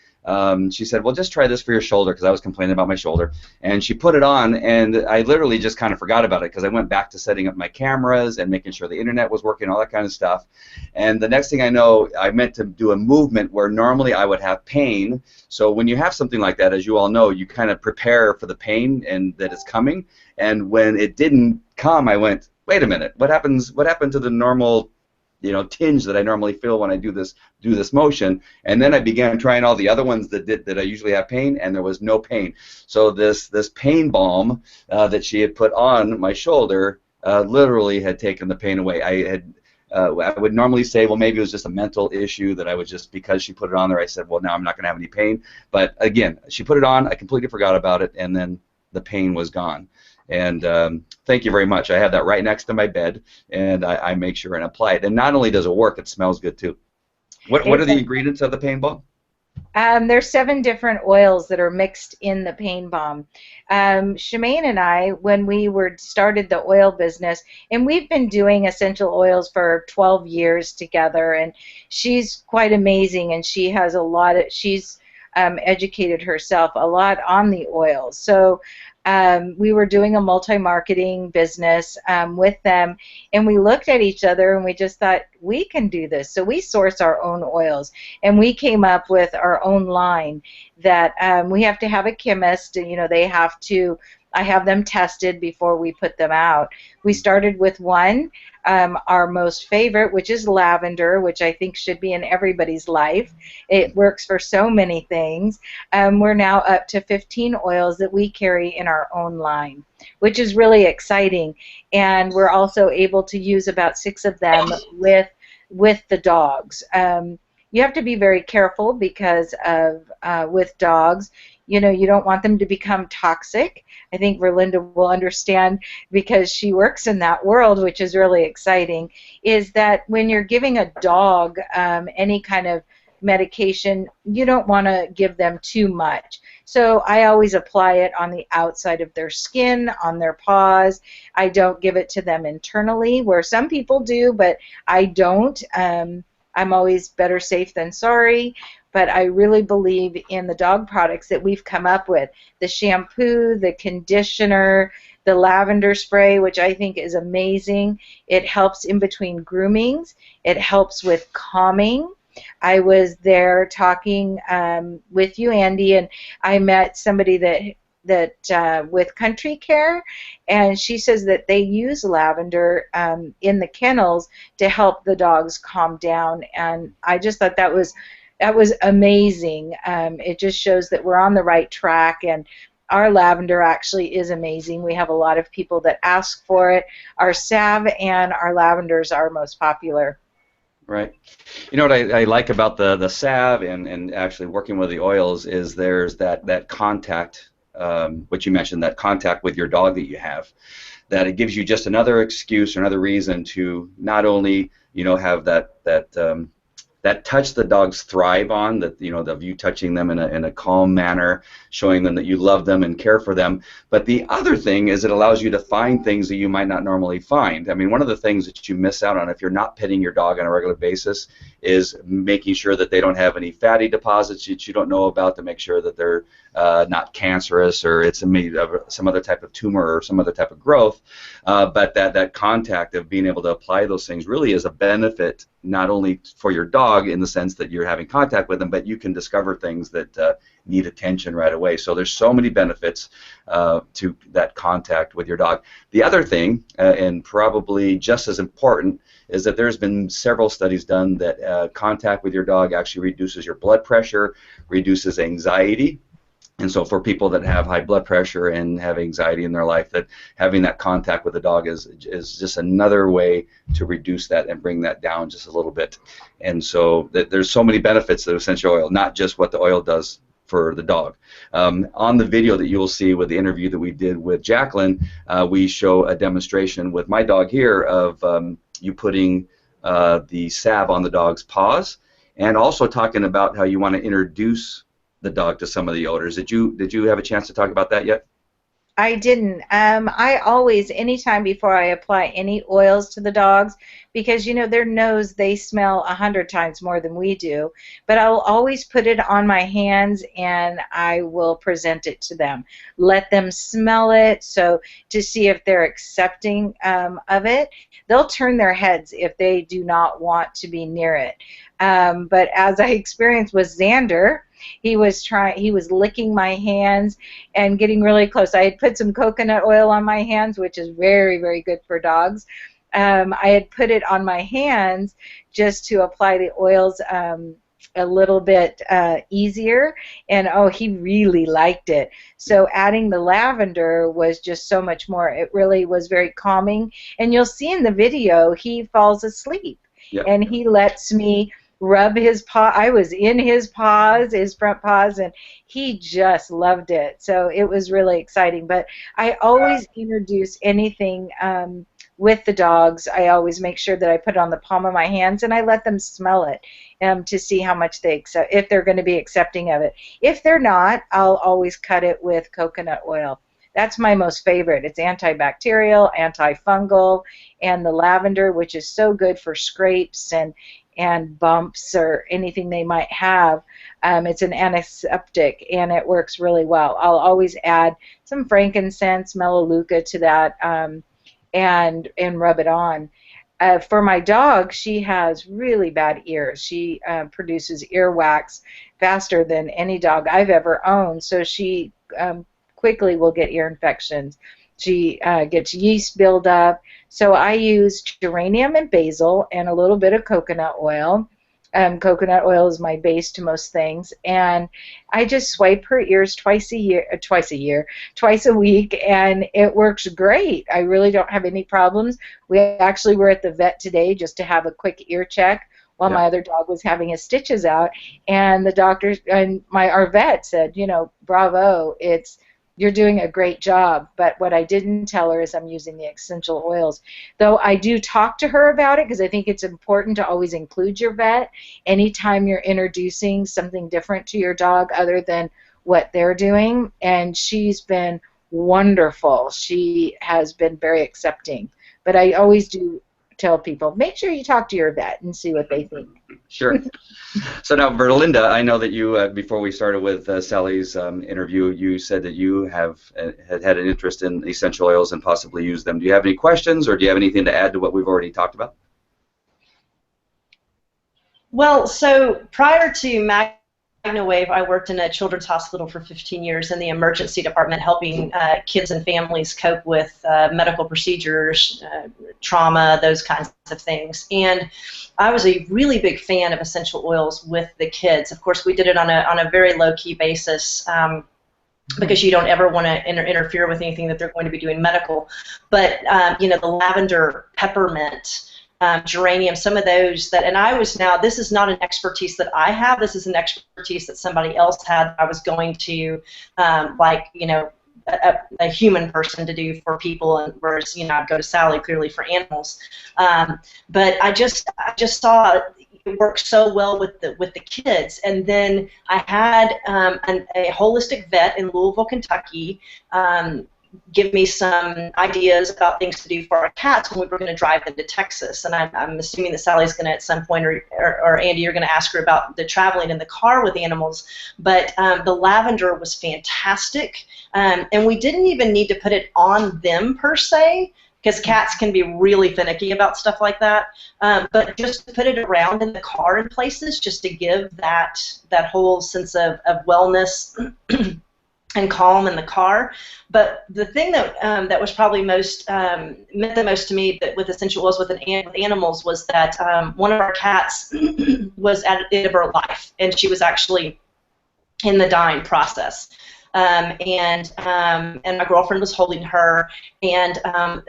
Speaker 1: she said, well, just try this for your shoulder, because I was complaining about my shoulder. And she put it on, and I literally just kind of forgot about it, because I went back to setting up my cameras and making sure the internet was working, all that kind of stuff. And the next thing I know, I meant to do a movement where normally I would have pain. So when you have something like that, as you all know, you kind of prepare for the pain and that it's coming. And when it didn't come, I went, wait a minute, what happened to the normal tinge that I normally feel when I do this motion? And then I began trying all the other ones that I usually have pain, and there was no pain. So this pain balm that she had put on my shoulder literally had taken the pain away. I would normally say, well, maybe it was just a mental issue that I would just, because she put it on there, I said, well, now I'm not going to have any pain. But again, she put it on, I completely forgot about it, and then the pain was gone. And thank you very much. I have that right next to my bed, and I make sure and apply it. And not only does it work, it smells good too. What are the ingredients of the pain balm?
Speaker 7: There's 7 different oils that are mixed in the pain balm. Shemaine and I, when we started the oil business, and we've been doing essential oils for 12 years together, and she's quite amazing, and she has she's educated herself a lot on the oils. So we were doing a multi-marketing business with them, and we looked at each other and we just thought, we can do this. So we source our own oils, and we came up with our own line that we have to have a chemist, and I have them tested before we put them out. We started with one, our most favorite, which is lavender, which I think should be in everybody's life. It works for so many things. We're now up to 15 oils that we carry in our own line, which is really exciting. And we're also able to use about 6 of them with the dogs. You have to be very careful because with dogs, you don't want them to become toxic. I think Verlinda will understand, because she works in that world, which is really exciting, is that when you're giving a dog any kind of medication, you don't want to give them too much. So I always apply it on the outside of their skin, on their paws. I don't give it to them internally, where some people do, but I don't. I'm always better safe than sorry. But I really believe in the dog products that we've come up with. The shampoo, the conditioner, the lavender spray, which I think is amazing. It helps in between groomings. It helps with calming. I was there talking with you, Andy, and I met somebody that with Country Care, and she says that they use lavender in the kennels to help the dogs calm down. And I just thought that was amazing. It just shows that we're on the right track, and our lavender actually is amazing. We have a lot of people that ask for it. Our salve and our lavenders are most popular.
Speaker 1: Right. You know what I like about the salve and actually working with the oils is there's that contact, what you mentioned, that contact with your dog that you have, that it gives you just another excuse or another reason to not only, you know, have that touch the dogs thrive on, that, you know, of you touching them in a calm manner, showing them that you love them and care for them. But the other thing is it allows you to find things that you might not normally find. I mean, one of the things that you miss out on if you're not pitting your dog on a regular basis is making sure that they don't have any fatty deposits that you don't know about, to make sure that they're not cancerous or it's some other type of tumor or some other type of growth. But that contact of being able to apply those things really is a benefit, not only for your dog in the sense that you're having contact with them, but you can discover things that need attention right away. So there's so many benefits to that contact with your dog. The other thing, and probably just as important, is that there's been several studies done that contact with your dog actually reduces your blood pressure, reduces anxiety. And so for people that have high blood pressure and have anxiety in their life, that having that contact with the dog is just another way to reduce that and bring that down just a little bit. And so there's so many benefits to essential oil, not just what the oil does for the dog. On the video that you'll see with the interview that we did with Jacqueline, we show a demonstration with my dog here of you putting the salve on the dog's paws, and also talking about how you want to introduce the dog to some of the odors. Did you have a chance to talk about that yet?
Speaker 7: I didn't. I always, anytime before I apply any oils to the dogs, because, you know, their nose, they smell 100 times more than we do, but I'll always put it on my hands and I will present it to them. Let them smell it, so to see if they're accepting of it. They'll turn their heads if they do not want to be near it. But as I experienced with Xander, he was licking my hands and getting really close. I had put some coconut oil on my hands, which is very, very good for dogs. I had put it on my hands just to apply the oils a little bit easier, and oh, he really liked it. So adding the lavender was just so much more. It really was very calming, and you'll see in the video he falls asleep. Yep. And he lets me rub his paw. I was in his paws, his front paws, and he just loved it. So it was really exciting. But I always introduce anything with the dogs. I always make sure that I put it on the palm of my hands and I let them smell it to see how much they accept, if they're going to be accepting of it. If they're not, I'll always cut it with coconut oil. That's my most favorite. It's antibacterial, antifungal, and the lavender, which is so good for scrapes and bumps or anything they might have. It's an antiseptic, and it works really well. I'll always add some frankincense, melaleuca to that, and rub it on. For my dog, she has really bad ears. She produces earwax faster than any dog I've ever owned, so she quickly will get ear infections. She gets yeast buildup. So I use geranium and basil and a little bit of coconut oil. Coconut oil is my base to most things, and I just swipe her ears twice a week, and it works great. I really don't have any problems. We actually were at the vet today just to have a quick ear check while my other dog was having his stitches out, and the doctor and our vet said, you know, bravo, you're doing a great job. But what I didn't tell her is I'm using the essential oils. Though I do talk to her about it, because I think it's important to always include your vet anytime you're introducing something different to your dog other than what they're doing. And she's been wonderful. She has been very accepting. But I always do tell people, make sure you talk to your vet and see what they think.
Speaker 1: Sure. So now, Berlinda, I know that you, before we started with Sally's interview, you said that you had an interest in essential oils and possibly use them. Do you have any questions, or do you have anything to add to what we've already talked about?
Speaker 2: Well, so prior to Mac Wave, I worked in a children's hospital for 15 years in the emergency department, helping kids and families cope with medical procedures, trauma, those kinds of things. And I was a really big fan of essential oils with the kids. Of course, we did it on a very low-key basis, because you don't ever want to interfere with anything that they're going to be doing medical. But you know, the lavender, peppermint, geranium, some of those that, and this is not an expertise that I have, this is an expertise that somebody else had. I was going to, like, you know, a human person to do for people, and whereas, you know, I'd go to Sally clearly for animals. But I just saw it work so well with the kids. And then I had a holistic vet in Louisville, Kentucky, give me some ideas about things to do for our cats when we were going to drive them to Texas. And I'm assuming that Sally's going to at some point, or Andy, you're going to ask her about the traveling in the car with animals. But the lavender was fantastic. And we didn't even need to put it on them per se, because cats can be really finicky about stuff like that. But just to put it around in the car in places, just to give that whole sense of wellness and calm in the car. But the thing that that was probably meant the most to me with essential oils with animals was that one of our cats was at the end of her life, and she was actually in the dying process. And my girlfriend was holding her, and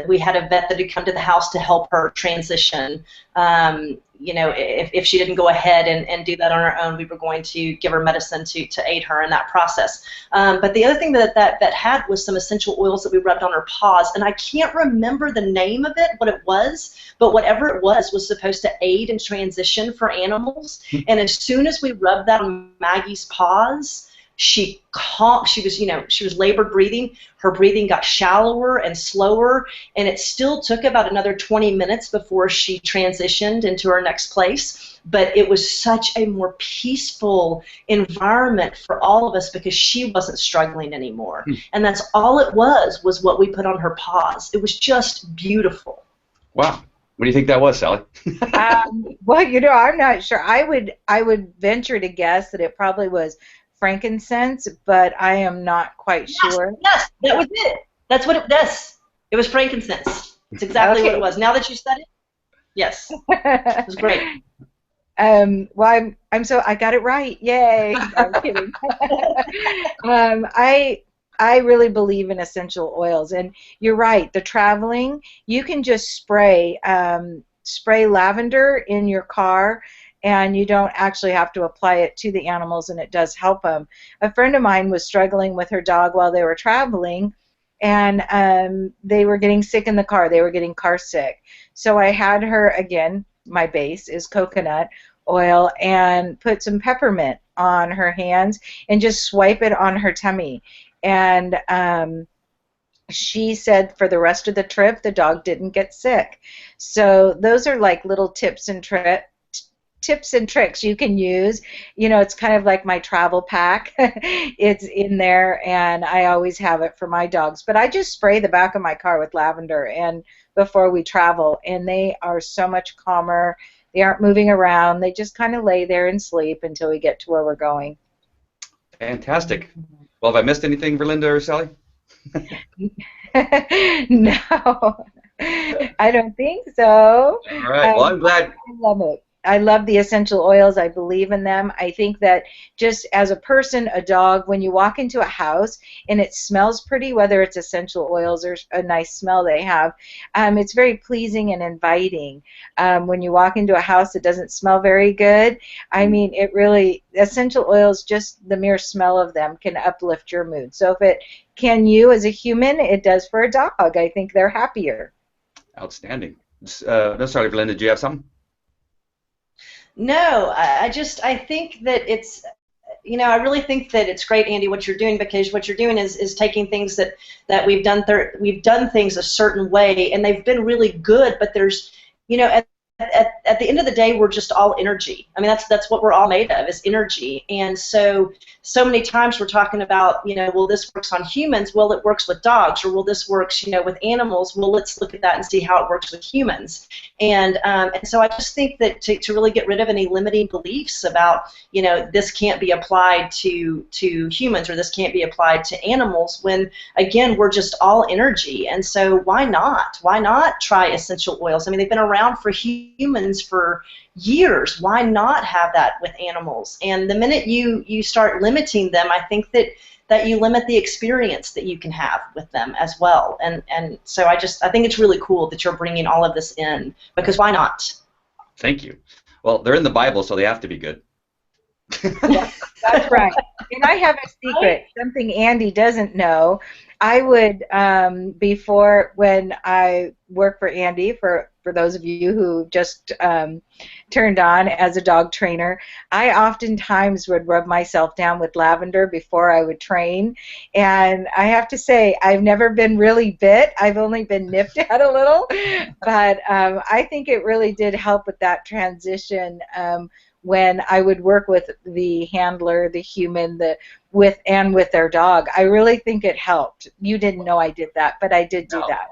Speaker 2: we had a vet that had come to the house to help her transition. You know, if she didn't go ahead and do that on her own, we were going to give her medicine to aid her in that process. But the other thing that had was some essential oils that we rubbed on her paws, and I can't remember the name of it, what it was, but whatever it was supposed to aid in transition for animals. And as soon as we rubbed that on Maggie's paws, she was labored breathing. Her breathing got shallower and slower, and it still took about another 20 minutes before she transitioned into her next place. But it was such a more peaceful environment for all of us because she wasn't struggling anymore. And that's all it was what we put on her paws. It was just beautiful.
Speaker 1: Wow. What do you think that was, Sally?
Speaker 7: Well, you know, I'm not sure. I would venture to guess that it probably was frankincense, but I am not quite sure.
Speaker 2: Yes, that was it. That's what it does. It was frankincense. It's exactly what it was. Now that you said it, yes, it was great.
Speaker 7: Well, I got it right. Yay! No, I'm kidding. I really believe in essential oils, and you're right. The traveling, you can just spray lavender in your car, and you don't actually have to apply it to the animals, and it does help them. A friend of mine was struggling with her dog while they were traveling, and they were getting sick in the car. They were getting car sick. So I had her, again, my base is coconut oil, and put some peppermint on her hands and just swipe it on her tummy. And she said for the rest of the trip, the dog didn't get sick. So those are like little tips and tricks you can use. You know, it's kind of like my travel pack. It's in there, and I always have it for my dogs. But I just spray the back of my car with lavender and before we travel, and they are so much calmer. They aren't moving around. They just kind of lay there and sleep until we get to where we're going.
Speaker 1: Fantastic. Well, have I missed anything, Verlinda or Sally?
Speaker 7: No, I don't think so.
Speaker 1: All right. Well, I'm glad.
Speaker 7: I love it. I love the essential oils. I believe in them. I think that just as a person, a dog, when you walk into a house and it smells pretty, whether it's essential oils or a nice smell they have, it's very pleasing and inviting. When you walk into a house that doesn't smell very good, I mean, it really, essential oils, just the mere smell of them can uplift your mood. So if it can you as a human, it does for a dog. I think they're happier.
Speaker 1: Outstanding. No, sorry, Verlinda, do you have something?
Speaker 2: No, I think that it's, you know, I really think that it's great, Andy, what you're doing, because what you're doing is taking things that we've done things a certain way, and they've been really good, but there's, you know, at the end of the day, we're just all energy. I mean, that's what we're all made of, is energy. And so many times we're talking about, well, this works on humans. Well, it works with dogs. Or, well, this works, with animals. Well, let's look at that and see how it works with humans. And so I just think that to really get rid of any limiting beliefs about, this can't be applied to humans, or this can't be applied to animals, when, again, we're just all energy. And so why not? Why not try essential oils? I mean, they've been around for humans for years. Why not have that with animals? And the minute you start limiting them, I think that you limit the experience that you can have with them as well. And so I think it's really cool that you're bringing all of this in, because why not?
Speaker 1: Thank you. Well, they're in the Bible, so they have to be good.
Speaker 7: That's right. And I have a secret, something Andy doesn't know. I would, before, when I worked for Andy, for those of you who just turned on as a dog trainer, I oftentimes would rub myself down with lavender before I would train. And I have to say, I've never been really bit. I've only been nipped at a little. But I think it really did help with that transition when I would work with the handler, the human, with their dog. I really think it helped. You didn't know I did that, but I did do that.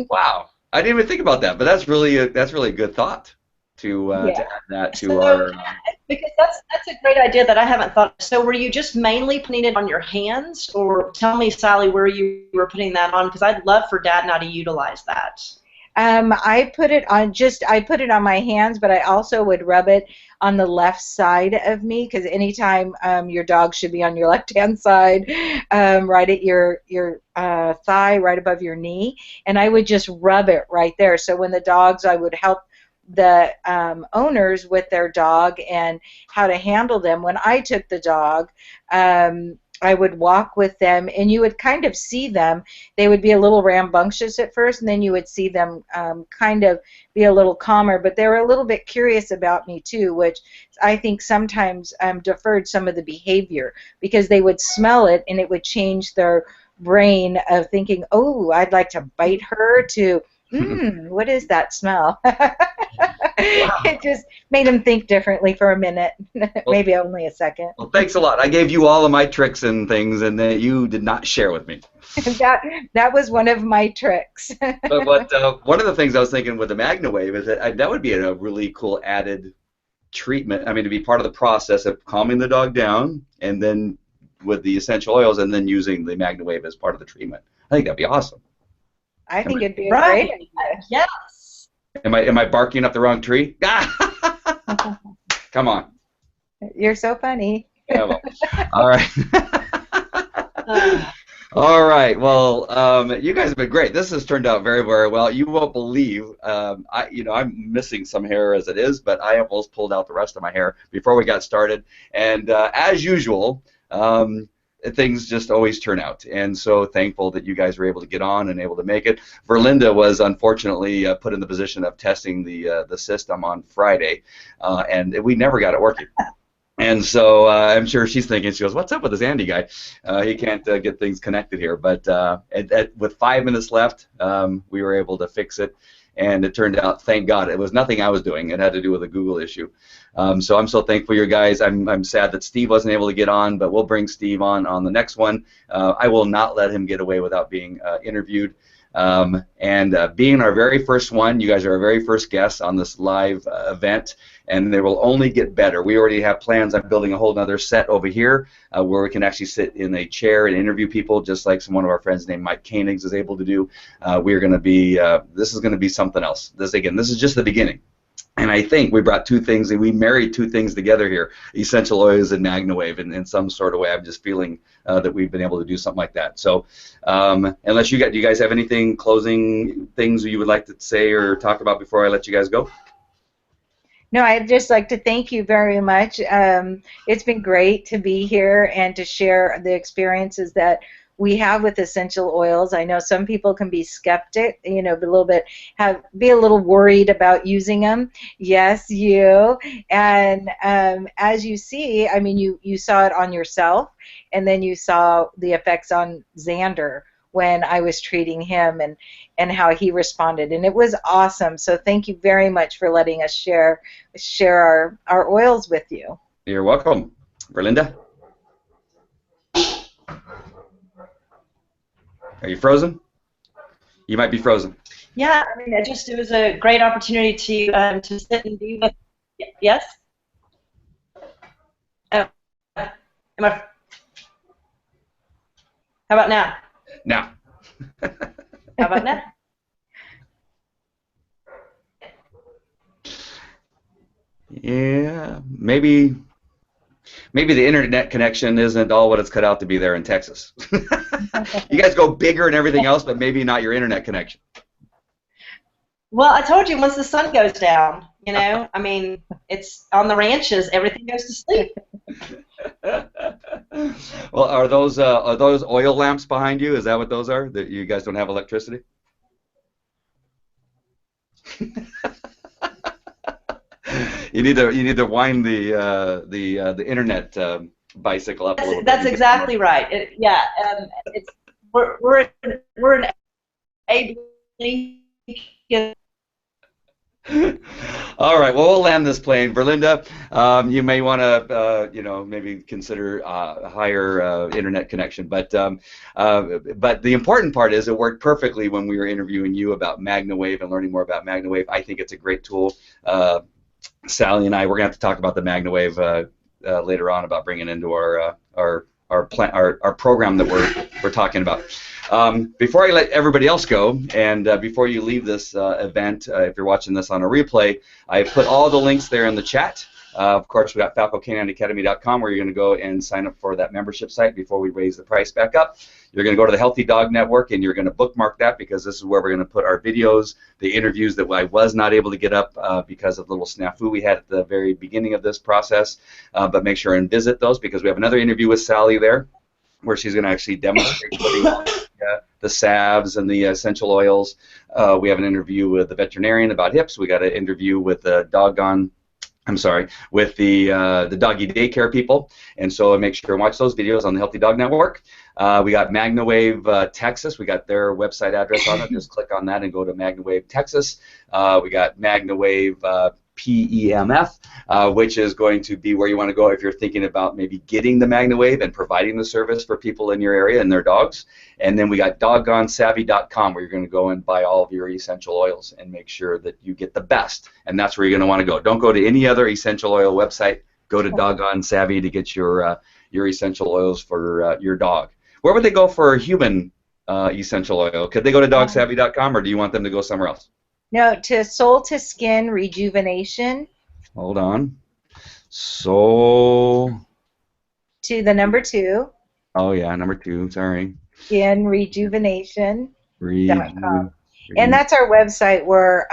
Speaker 1: Wow, I didn't even think about that, but that's really a good thought to add that to our.
Speaker 2: Because that's a great idea that I haven't thought of. So were you just mainly putting it on your hands, or tell me, Sally, where you were putting that on? Because I'd love for Dad now to utilize that.
Speaker 7: I put it on my hands, but I also would rub it on the left side of me, because anytime your dog should be on your left-hand side, right at your thigh, right above your knee, and I would just rub it right there. So when the dogs, I would help the owners with their dog and how to handle them. When I took the dog, I would walk with them, and you would kind of see them. They would be a little rambunctious at first, and then you would see them kind of be a little calmer. But they were a little bit curious about me, too, which I think sometimes deferred some of the behavior, because they would smell it, and it would change their brain of thinking, oh, I'd like to bite her, to, what is that smell? It just made them think differently for a minute, maybe only a second.
Speaker 1: Well, thanks a lot. I gave you all of my tricks and things, and that you did not share with me.
Speaker 7: that was one of my tricks.
Speaker 1: But one of the things I was thinking with the MagnaWave is that would be a really cool added treatment. I mean, to be part of the process of calming the dog down, and then with the essential oils, and then using the MagnaWave as part of the treatment. I think that'd be awesome.
Speaker 7: I think it'd be a great idea.
Speaker 2: Yes.
Speaker 1: Am I barking up the wrong tree? Come on.
Speaker 7: You're so funny.
Speaker 1: Yeah, well, all right. All right. Well, you guys have been great. This has turned out very, very well. You won't believe, I'm missing some hair as it is, but I almost pulled out the rest of my hair before we got started. And as usual, things just always turn out, and so thankful that you guys were able to get on and able to make it. Verlinda was unfortunately put in the position of testing the system on Friday, and we never got it working. And so I'm sure she's thinking, she goes, what's up with this Andy guy? He can't get things connected here. But with 5 minutes left, we were able to fix it. And it turned out, thank God, it was nothing I was doing. It had to do with a Google issue. So I'm so thankful, you guys. I'm sad that Steve wasn't able to get on, but we'll bring Steve on the next one. I will not let him get away without being interviewed. Being our very first one, you guys are our very first guests on this live event, and they will only get better. We already have plans. I'm building a whole other set over here where we can actually sit in a chair and interview people, just like one of our friends named Mike Koenigs is able to do. We're going to be, this is going to be something else. This is just the beginning. And I think we brought two things, and we married two things together here, essential oils and MagnaWave, in some sort of way. I'm just feeling that we've been able to do something like that. So unless do you guys have anything, closing things you would like to say or talk about before I let you guys go?
Speaker 7: No, I'd just like to thank you very much. It's been great to be here and to share the experiences that we have with essential oils. I know some people can be skeptic, be a little worried about using them. Yes, you. And as you see, I mean, you saw it on yourself, and then you saw the effects on Xander, when I was treating him, and how he responded, and it was awesome. So thank you very much for letting us share our oils with you.
Speaker 1: You're welcome. Verlinda? Are you frozen? You might be frozen.
Speaker 2: Yeah, I mean, it was a great opportunity to sit and be with. Yes. Oh, am I? How about now?
Speaker 1: Now.
Speaker 2: How about now?
Speaker 1: Yeah, maybe the internet connection isn't all what it's cut out to be there in Texas. You guys go bigger and everything else, but maybe not your internet connection.
Speaker 2: Well, I told you, once the sun goes down, I mean, it's on the ranches, everything goes to sleep.
Speaker 1: Well, are those oil lamps behind you? Is that what those are? That you guys don't have electricity? You need to wind the internet bicycle up a little bit.
Speaker 2: That's exactly right. We're an A.
Speaker 1: All right. Well, we'll land this plane. Verlinda, you may want to, maybe consider a higher internet connection. But the important part is it worked perfectly when we were interviewing you about MagnaWave and learning more about MagnaWave. I think it's a great tool. Sally and I, we're going to have to talk about the MagnaWave later on, about bringing into our program that we're talking about. Before I let everybody else go, and before you leave this event, if you're watching this on a replay, I put all the links there in the chat. Of course, we got FalcoCanineAcademy.com, where you're going to go and sign up for that membership site before we raise the price back up. You're going to go to the Healthy Dog Network, and you're going to bookmark that, because this is where we're going to put our videos, the interviews that I was not able to get up because of the little snafu we had at the very beginning of this process. But make sure and visit those, because we have another interview with Sally there, where she's going to actually demonstrate putting on the salves and the essential oils. We have an interview with the veterinarian about hips. We got an interview with the with the doggy daycare people. And so make sure and watch those videos on the Healthy Dog Network. We got MagnaWave Texas. We got their website address on it. Just click on that and go to MagnaWave Texas. We got MagnaWave PEMF, which is going to be where you want to go if you're thinking about maybe getting the MagnaWave and providing the service for people in your area and their dogs. And then we got DoggoneSavvy.com, where you're going to go and buy all of your essential oils and make sure that you get the best. And that's where you're going to want to go. Don't go to any other essential oil website. Go to Doggone Savvy to get your essential oils for your dog. Where would they go for human essential oil? Could they go to DogSavvy.com, or do you want them to go somewhere else?
Speaker 7: No, to Soul to Skin Rejuvenation.
Speaker 1: Hold on. Soul.
Speaker 7: To the number 2.
Speaker 1: Oh yeah, number 2. Sorry.
Speaker 7: Skin Rejuvenation.
Speaker 1: And
Speaker 7: And that's our website where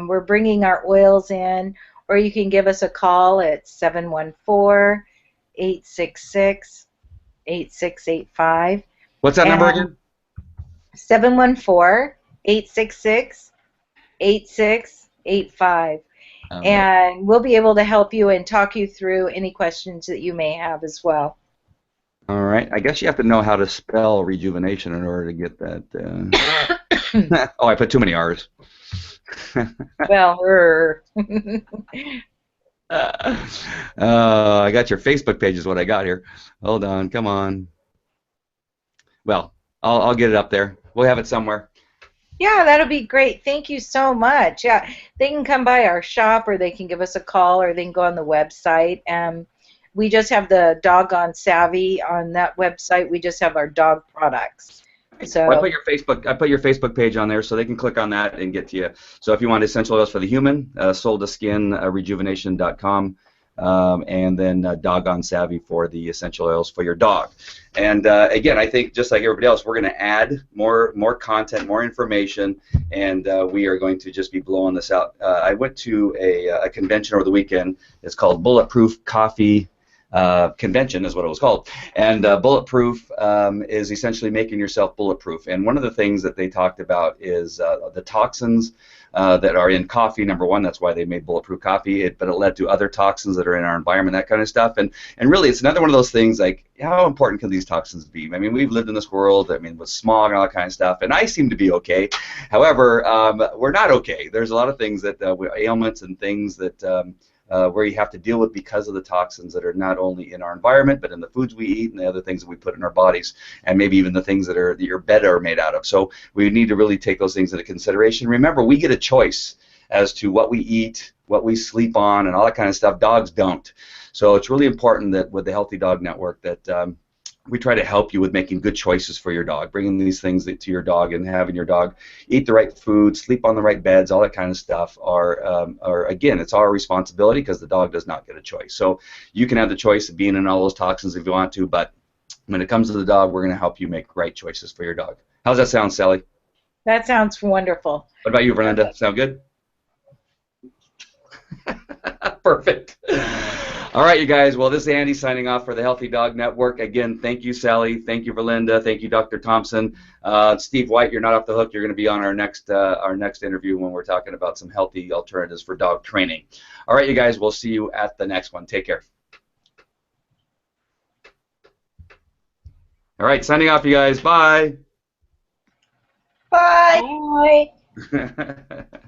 Speaker 7: we're bringing our oils in, or you can give us a call at 714-866-8685.
Speaker 1: What's that number again?
Speaker 7: 714-866-8685. And we'll be able to help you and talk you through any questions that you may have as well.
Speaker 1: All right. I guess you have to know how to spell rejuvenation in order to get that. Oh, I put too many R's.
Speaker 7: Well,
Speaker 1: I got your Facebook page is what I got here. Hold on. Come on. Well, I'll get it up there. We'll have it somewhere.
Speaker 7: Yeah, that'll be great. Thank you so much. Yeah, they can come by our shop, or they can give us a call, or they can go on the website. We just have the Doggone Savvy on that website. We just have our dog products. So
Speaker 1: well, I put your Facebook page on there, so they can click on that and get to you. So if you want essential oils for the human, Soul to Skin Rejuvenation.com, and then Doggone Savvy for the essential oils for your dog. And again, I think just like everybody else, we're going to add more content, more information, and we are going to just be blowing this out. I went to a convention over the weekend. It's called Bulletproof Coffee convention is what it was called. And bulletproof is essentially making yourself bulletproof. And one of the things that they talked about is the toxins that are in coffee. Number one, that's why they made bulletproof coffee. But it led to other toxins that are in our environment, that kind of stuff. And really, it's another one of those things like, how important can these toxins be? I mean, we've lived in this world, I mean, with smog and all that kind of stuff, and I seem to be okay. However, we're not okay. There's a lot of things that, ailments and things that where you have to deal with because of the toxins that are not only in our environment, but in the foods we eat and the other things that we put in our bodies, and maybe even the things that your bed are made out of. So we need to really take those things into consideration. Remember, we get a choice as to what we eat, what we sleep on, and all that kind of stuff. Dogs don't. So it's really important that with the Healthy Dog Network that we try to help you with making good choices for your dog, bringing these things to your dog and having your dog eat the right food, sleep on the right beds, all that kind of stuff are again, it's our responsibility because the dog does not get a choice. So you can have the choice of being in all those toxins if you want to, but when it comes to the dog, we're going to help you make right choices for your dog. How's that sound, Sally?
Speaker 7: That sounds wonderful.
Speaker 1: What about you, Verlinda? Sound good? Perfect. All right, you guys. Well, this is Andy signing off for the Healthy Dog Network. Again, thank you, Sally. Thank you, Verlinda. Thank you, Dr. Thompson. Steve White, you're not off the hook. You're going to be on our next interview when we're talking about some healthy alternatives for dog training. All right, you guys. We'll see you at the next one. Take care. All right, signing off, you guys. Bye.
Speaker 2: Bye.
Speaker 7: Bye.